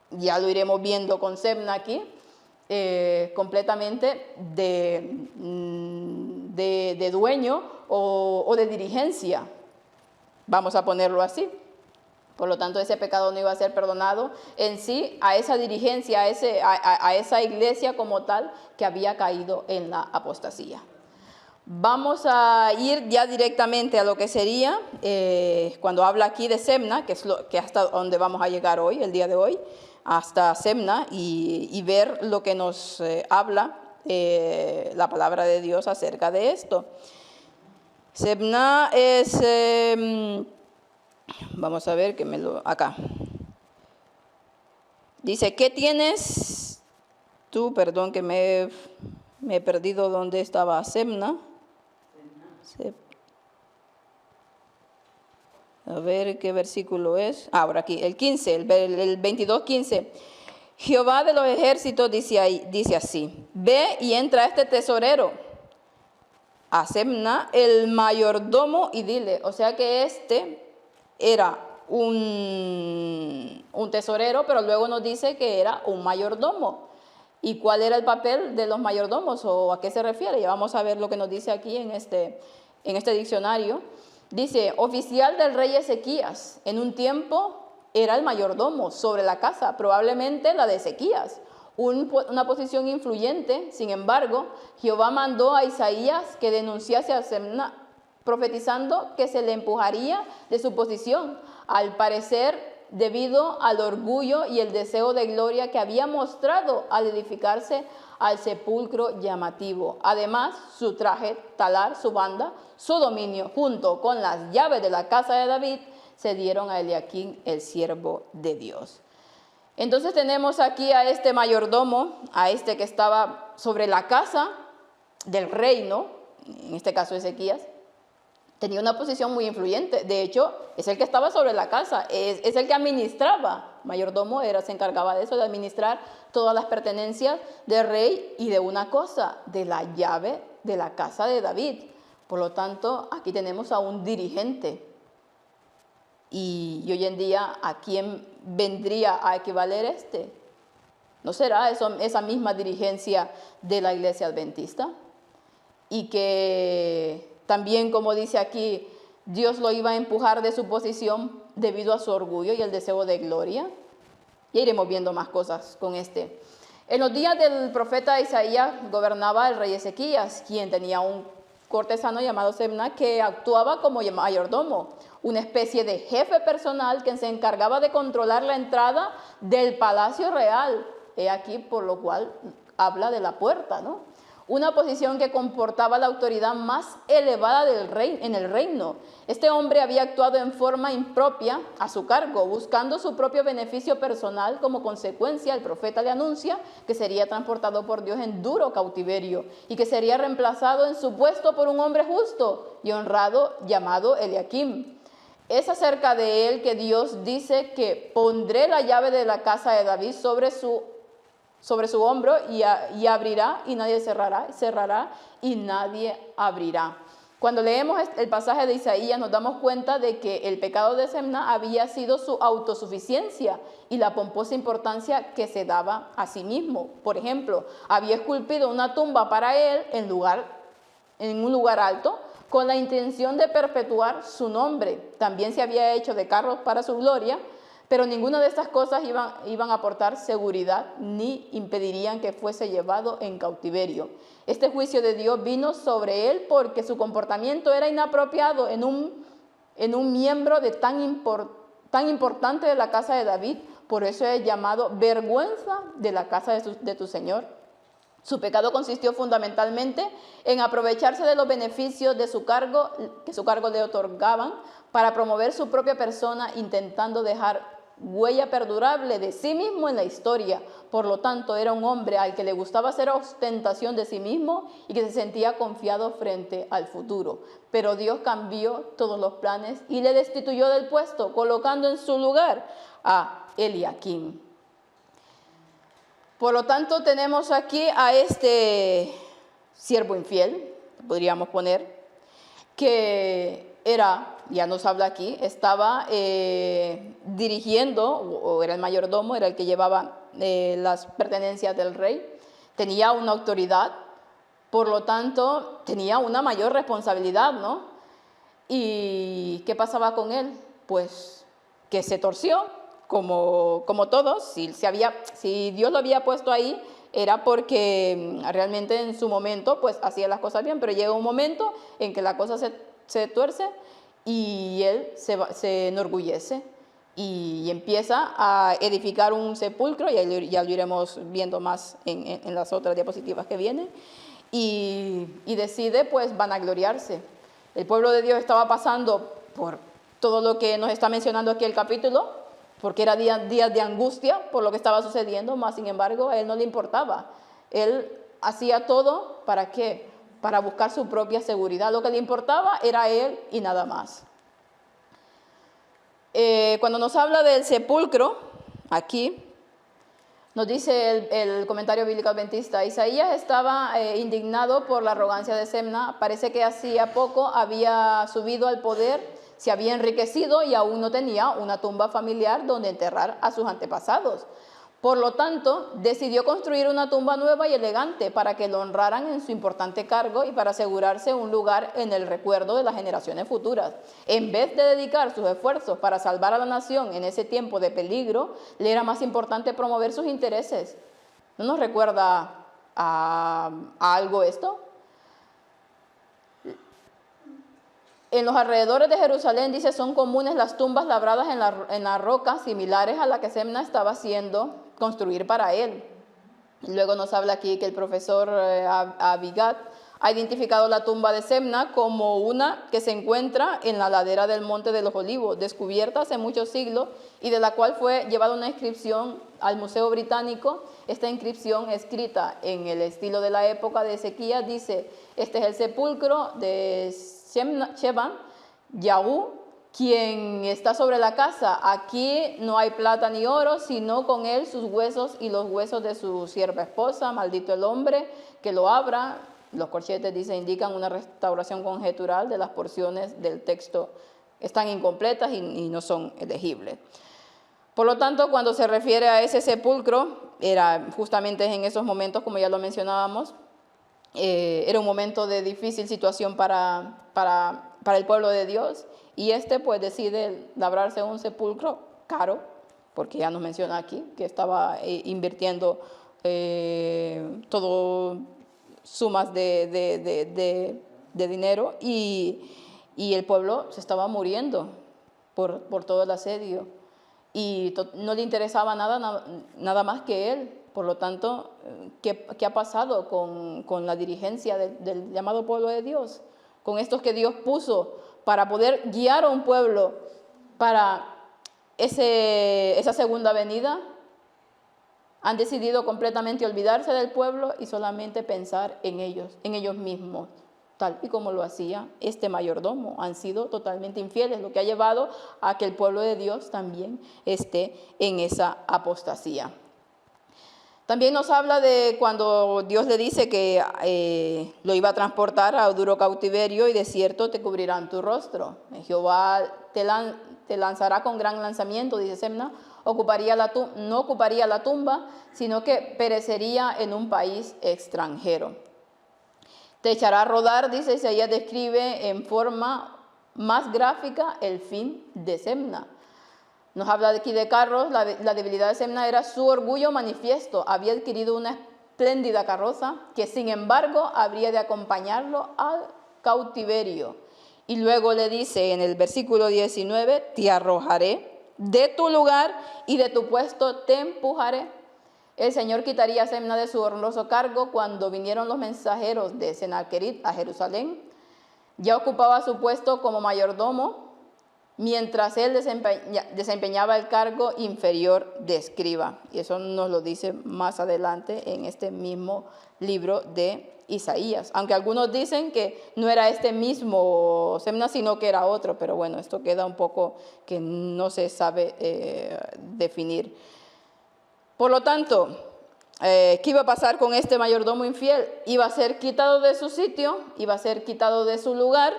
ya lo iremos viendo con Sebna aquí, completamente de dueño o de dirigencia, vamos a ponerlo así. Por lo tanto, ese pecado no iba a ser perdonado en sí a esa dirigencia, a esa iglesia como tal que había caído en la apostasía. Vamos a ir ya directamente a lo que sería, cuando habla aquí de Sebna, que hasta donde vamos a llegar hoy, el día de hoy, hasta Sebna, y ver lo que nos habla la palabra de Dios acerca de esto. Sebna es, vamos a ver, acá. Dice, ¿qué tienes tú? Perdón que me he perdido dónde estaba Sebna. A ver qué versículo es. Ahora aquí, el 15, el 22:15. Jehová de los ejércitos dice así: ve y entra a este tesorero, a Sebna, el mayordomo, y dile. O sea que este era un tesorero, pero luego nos dice que era un mayordomo. ¿Y cuál era el papel de los mayordomos o a qué se refiere? Ya vamos a ver lo que nos dice aquí en este diccionario. Dice, oficial del rey Ezequías. En un tiempo era el mayordomo sobre la casa, probablemente la de Ezequías. Una posición influyente. Sin embargo, Jehová mandó a Isaías que denunciase a Sebna, profetizando que se le empujaría de su posición, al parecer debido al orgullo y el deseo de gloria que había mostrado al edificarse al sepulcro llamativo. Además, su traje, talar, su banda, su dominio, junto con las llaves de la casa de David, se dieron a Eliaquín, el siervo de Dios. Entonces tenemos aquí a este mayordomo, a este que estaba sobre la casa del reino, en este caso Ezequías. Tenía una posición muy influyente. De hecho, es el que estaba sobre la casa, es el que administraba. Mayordomo se encargaba de eso, de administrar todas las pertenencias del rey y de una cosa, de la llave de la casa de David. Por lo tanto, aquí tenemos a un dirigente. Y hoy en día, ¿a quién vendría a equivaler este? ¿No será esa misma dirigencia de la iglesia adventista? Y que también, como dice aquí, Dios lo iba a empujar de su posición debido a su orgullo y el deseo de gloria. Ya iremos viendo más cosas con este. En los días del profeta Isaías gobernaba el rey Ezequías, quien tenía un cortesano llamado Sebna que actuaba como mayordomo, una especie de jefe personal que se encargaba de controlar la entrada del palacio real. He aquí por lo cual habla de la puerta, ¿no? una posición que comportaba la autoridad más elevada del rey, en el reino. Este hombre había actuado en forma impropia a su cargo, buscando su propio beneficio personal. Como consecuencia, el profeta le anuncia que sería transportado por Dios en duro cautiverio y que sería reemplazado en su puesto por un hombre justo y honrado llamado Eliakim. Es acerca de él que Dios dice que pondré la llave de la casa de David sobre su hombro y abrirá y nadie cerrará y nadie abrirá. Cuando leemos el pasaje de Isaías nos damos cuenta de que el pecado de Semna había sido su autosuficiencia y la pomposa importancia que se daba a sí mismo. Por ejemplo, había esculpido una tumba para él en un lugar alto con la intención de perpetuar su nombre. También se había hecho de carros para su gloria, pero ninguna de estas cosas iban a aportar seguridad ni impedirían que fuese llevado en cautiverio. Este juicio de Dios vino sobre él porque su comportamiento era inapropiado en un miembro tan importante de la casa de David. Por eso es llamado vergüenza de la casa de tu Señor. Su pecado consistió fundamentalmente en aprovecharse de los beneficios de su cargo, que su cargo le otorgaban, para promover su propia persona, intentando dejar huella perdurable de sí mismo en la historia. Por lo tanto, era un hombre al que le gustaba hacer ostentación de sí mismo y que se sentía confiado frente al futuro. Pero Dios cambió todos los planes y le destituyó del puesto, colocando en su lugar a Eliakim. Por lo tanto, tenemos aquí a este siervo infiel, podríamos poner, que ya nos habla aquí, estaba dirigiendo, o era el mayordomo, era el que llevaba las pertenencias del rey, tenía una autoridad, por lo tanto, tenía una mayor responsabilidad, ¿no? ¿Y qué pasaba con él? Pues que se torció. Como todos, si Dios lo había puesto ahí, era porque realmente en su momento pues hacía las cosas bien, pero llega un momento en que la cosa se tuerce y él se enorgullece y empieza a edificar un sepulcro, y ya lo iremos viendo más en las otras diapositivas que vienen, y decide pues vanagloriarse. El pueblo de Dios estaba pasando por todo lo que nos está mencionando aquí el capítulo, porque era días de angustia por lo que estaba sucediendo, mas sin embargo a él no le importaba. Él hacía todo, ¿para qué? Para buscar su propia seguridad. Lo que le importaba era él y nada más. Cuando nos habla del sepulcro, aquí, nos dice el comentario bíblico adventista, Isaías estaba indignado por la arrogancia de Semna. Parece que hacía poco había subido al poder, se había enriquecido y aún no tenía una tumba familiar donde enterrar a sus antepasados. Por lo tanto, decidió construir una tumba nueva y elegante para que lo honraran en su importante cargo y para asegurarse un lugar en el recuerdo de las generaciones futuras. En vez de dedicar sus esfuerzos para salvar a la nación en ese tiempo de peligro, le era más importante promover sus intereses. ¿No nos recuerda a algo esto? En los alrededores de Jerusalén, dice, son comunes las tumbas labradas en la roca, similares a la que Semna estaba haciendo construir para él. Luego nos habla aquí que el profesor Abigat ha identificado la tumba de Semna como una que se encuentra en la ladera del Monte de los Olivos, descubierta hace muchos siglos y de la cual fue llevada una inscripción al Museo Británico. Esta inscripción, escrita en el estilo de la época de Ezequías, dice: este es el sepulcro de Sheban, Yahú, quien está sobre la casa. Aquí no hay plata ni oro, sino con él sus huesos y los huesos de su sierva esposa. Maldito el hombre que lo abra. Los corchetes, dice, indican una restauración conjetural de las porciones del texto. Están incompletas y no son elegibles. Por lo tanto, cuando se refiere a ese sepulcro, era justamente en esos momentos, como ya lo mencionábamos, era un momento de difícil situación para el pueblo de Dios, y pues decide labrarse un sepulcro caro, porque ya nos menciona aquí que estaba invirtiendo todo sumas de dinero, y el pueblo se estaba muriendo por todo el asedio, y no le interesaba nada más que él. Por lo tanto, ¿qué ha pasado con la dirigencia del llamado pueblo de Dios? Con estos que Dios puso para poder guiar a un pueblo para esa segunda venida. Han decidido completamente olvidarse del pueblo y solamente pensar en ellos mismos, tal y como lo hacía este mayordomo. Han sido totalmente infieles, lo que ha llevado a que el pueblo de Dios también esté en esa apostasía. También nos habla de cuando Dios le dice que lo iba a transportar a duro cautiverio y de cierto te cubrirán tu rostro. Jehová te lanzará con gran lanzamiento, dice Semna, no ocuparía la tumba, sino que perecería en un país extranjero. Te echará a rodar, dice Isaías, describe en forma más gráfica el fin de Semna. Nos habla aquí de carros, la debilidad de Semna era su orgullo manifiesto. Había adquirido una espléndida carroza que sin embargo habría de acompañarlo al cautiverio. Y luego le dice en el versículo 19, te arrojaré de tu lugar y de tu puesto te empujaré. El Señor quitaría a Semna de su honroso cargo cuando vinieron los mensajeros de Sennacherib a Jerusalén. Ya ocupaba su puesto como mayordomo, mientras él desempeñaba el cargo inferior de escriba. Y eso nos lo dice más adelante en este mismo libro de Isaías. Aunque algunos dicen que no era este mismo Semna, sino que era otro. Pero bueno, esto queda un poco que no se sabe definir. Por lo tanto, ¿qué iba a pasar con este mayordomo infiel? Iba a ser quitado de su sitio, iba a ser quitado de su lugar,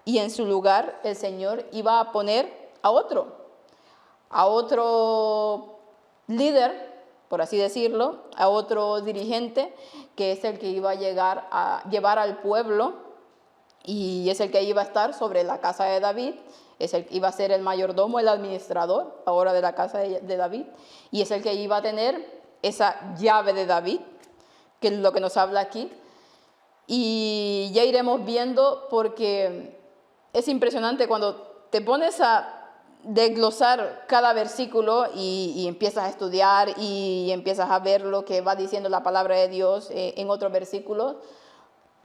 y en su lugar el Señor iba a poner a otro líder, por así decirlo, a otro dirigente, que es el que iba a llevar al pueblo, y es el que iba a estar sobre la casa de David, iba a ser el mayordomo, el administrador ahora de la casa de David, y es el que iba a tener esa llave de David, que es lo que nos habla aquí. Y ya iremos viendo, porque es impresionante cuando te pones a desglosar cada versículo y empiezas a estudiar y empiezas a ver lo que va diciendo la palabra de Dios en otros versículos,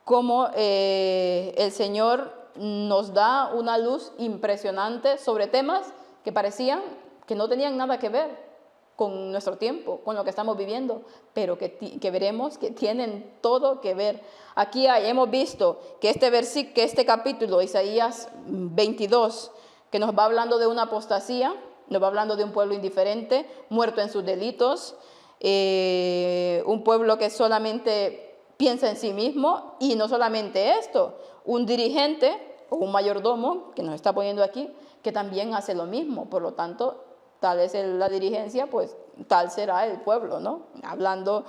cómo el Señor nos da una luz impresionante sobre temas que parecían que no tenían nada que ver con nuestro tiempo, con lo que estamos viviendo, pero que veremos que tienen todo que ver. Aquí hemos visto que este capítulo, Isaías 22, que nos va hablando de una apostasía, nos va hablando de un pueblo indiferente, muerto en sus delitos, un pueblo que solamente piensa en sí mismo, y no solamente esto, un dirigente o un mayordomo, que nos está poniendo aquí, que también hace lo mismo. Por lo tanto, tal es la dirigencia, pues tal será el pueblo, ¿no? Hablando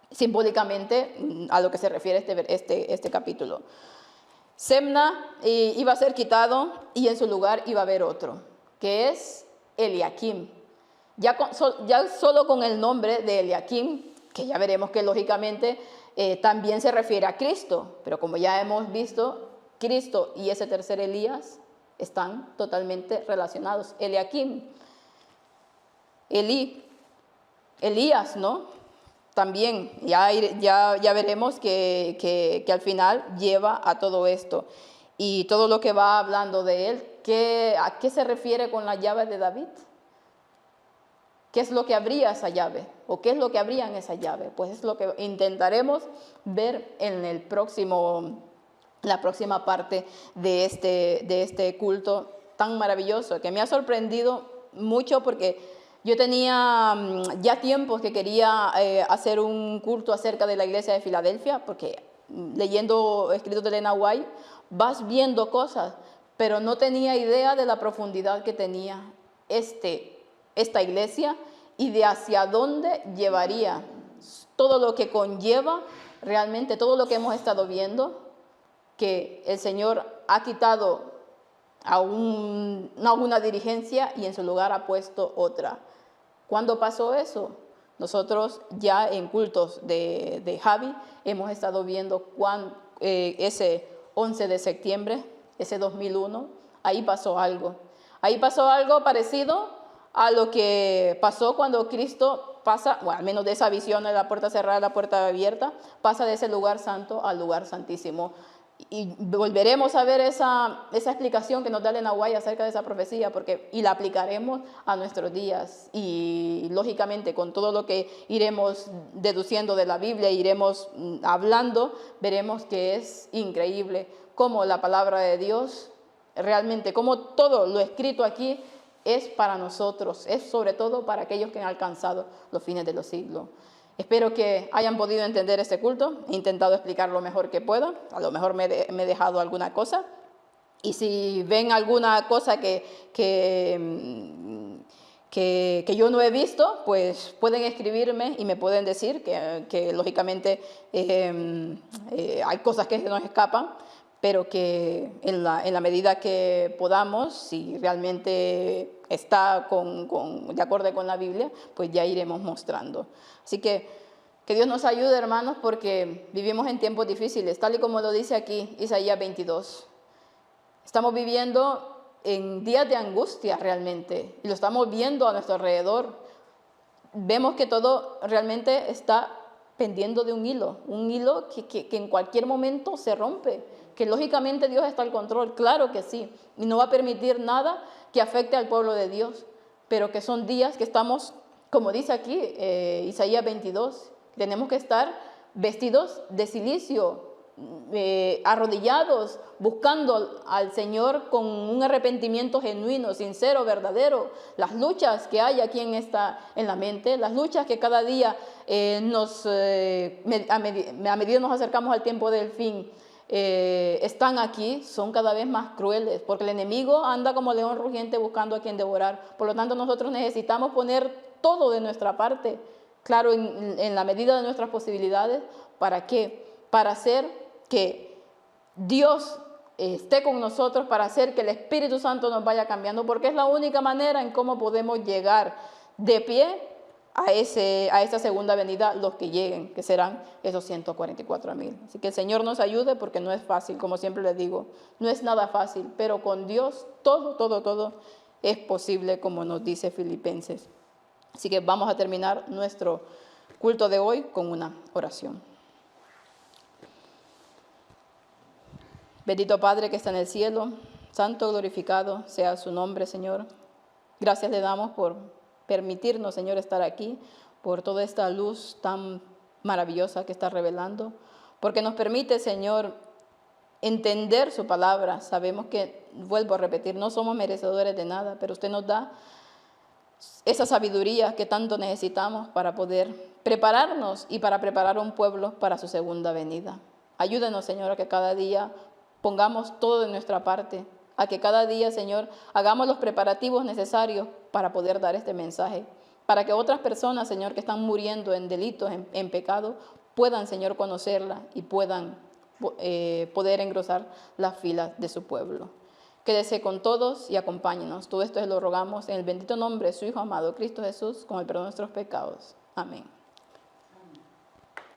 simbólicamente a lo que se refiere este capítulo. Semna iba a ser quitado y en su lugar iba a haber otro, que es Eliakim. Ya solo con el nombre de Eliakim, que ya veremos que lógicamente también se refiere a Cristo, pero como ya hemos visto, Cristo y ese tercer Elías están totalmente relacionados. Eliakim, Elías, ¿no? También ya veremos que al final lleva a todo esto. Y todo lo que va hablando de él, ¿a qué se refiere con la llave de David? ¿Qué es lo que abría esa llave? ¿O qué es lo que abría en esa llave? Pues es lo que intentaremos ver en la próxima parte de este culto tan maravilloso, que me ha sorprendido mucho, porque yo tenía ya tiempos que quería hacer un culto acerca de la iglesia de Filadelfia, porque leyendo escritos de Elena White vas viendo cosas, pero no tenía idea de la profundidad que tenía esta iglesia y de hacia dónde llevaría todo lo que conlleva realmente, todo lo que hemos estado viendo, que el Señor ha quitado a una dirigencia y en su lugar ha puesto otra. ¿Cuándo pasó eso? Nosotros ya en cultos de Javi hemos estado viendo ese 11 de septiembre, ese 2001, ahí pasó algo. Ahí pasó algo parecido a lo que pasó cuando Cristo pasa, bueno, al menos de esa visión de la puerta cerrada, la puerta abierta, pasa de ese lugar santo al lugar santísimo. Y volveremos a ver esa explicación que nos da Elena White acerca de esa profecía, y la aplicaremos a nuestros días. Y lógicamente con todo lo que iremos deduciendo de la Biblia, iremos hablando, veremos que es increíble cómo la palabra de Dios, realmente, cómo todo lo escrito aquí es para nosotros, es sobre todo para aquellos que han alcanzado los fines de los siglos. Espero que hayan podido entender este culto. He intentado explicar lo mejor que puedo. A lo mejor me he dejado alguna cosa. Y si ven alguna cosa que yo no he visto, pues pueden escribirme y me pueden decir que lógicamente hay cosas que se nos escapan, pero que en la medida que podamos, si realmente está de acuerdo con la Biblia, pues ya iremos mostrando. Así que Dios nos ayude, hermanos, porque vivimos en tiempos difíciles, tal y como lo dice aquí Isaías 22. Estamos viviendo en días de angustia realmente, y lo estamos viendo a nuestro alrededor. Vemos que todo realmente está pendiendo de un hilo que en cualquier momento se rompe, que lógicamente Dios está al control, claro que sí, y no va a permitir nada que afecte al pueblo de Dios, pero que son días que estamos, como dice aquí Isaías 22, tenemos que estar vestidos de cilicio, arrodillados, buscando al Señor con un arrepentimiento genuino, sincero, verdadero. Las luchas que hay aquí en la mente, las luchas que cada día a medida nos acercamos al tiempo del fin, están aquí, son cada vez más crueles, porque el enemigo anda como león rugiente buscando a quien devorar. Por lo tanto, nosotros necesitamos poner todo de nuestra parte, claro, en la medida de nuestras posibilidades. ¿Para qué? Para hacer que Dios esté con nosotros, para hacer que el Espíritu Santo nos vaya cambiando, porque es la única manera en cómo podemos llegar de pie a esa segunda venida, los que lleguen, que serán esos 144,000. Así que el Señor nos ayude, porque no es fácil, como siempre les digo, no es nada fácil, pero con Dios todo es posible, como nos dice Filipenses. Así que vamos a terminar nuestro culto de hoy con una oración. Bendito Padre que está en el cielo, santo, glorificado sea su nombre, Señor. Gracias le damos por permitirnos, Señor, estar aquí, por toda esta luz tan maravillosa que está revelando, porque nos permite, Señor, entender su palabra. Sabemos que, vuelvo a repetir, no somos merecedores de nada, pero usted nos da esa sabiduría que tanto necesitamos para poder prepararnos y para preparar a un pueblo para su segunda venida. Ayúdenos, Señor, a que cada día pongamos todo de nuestra parte, a que cada día, Señor, hagamos los preparativos necesarios para poder dar este mensaje, para que otras personas, Señor, que están muriendo en delitos, en pecado, puedan, Señor, conocerla y puedan poder engrosar las filas de su pueblo. Quédese con todos y acompáñenos. Todo esto lo rogamos en el bendito nombre de su Hijo amado, Cristo Jesús, con el perdón de nuestros pecados. Amén.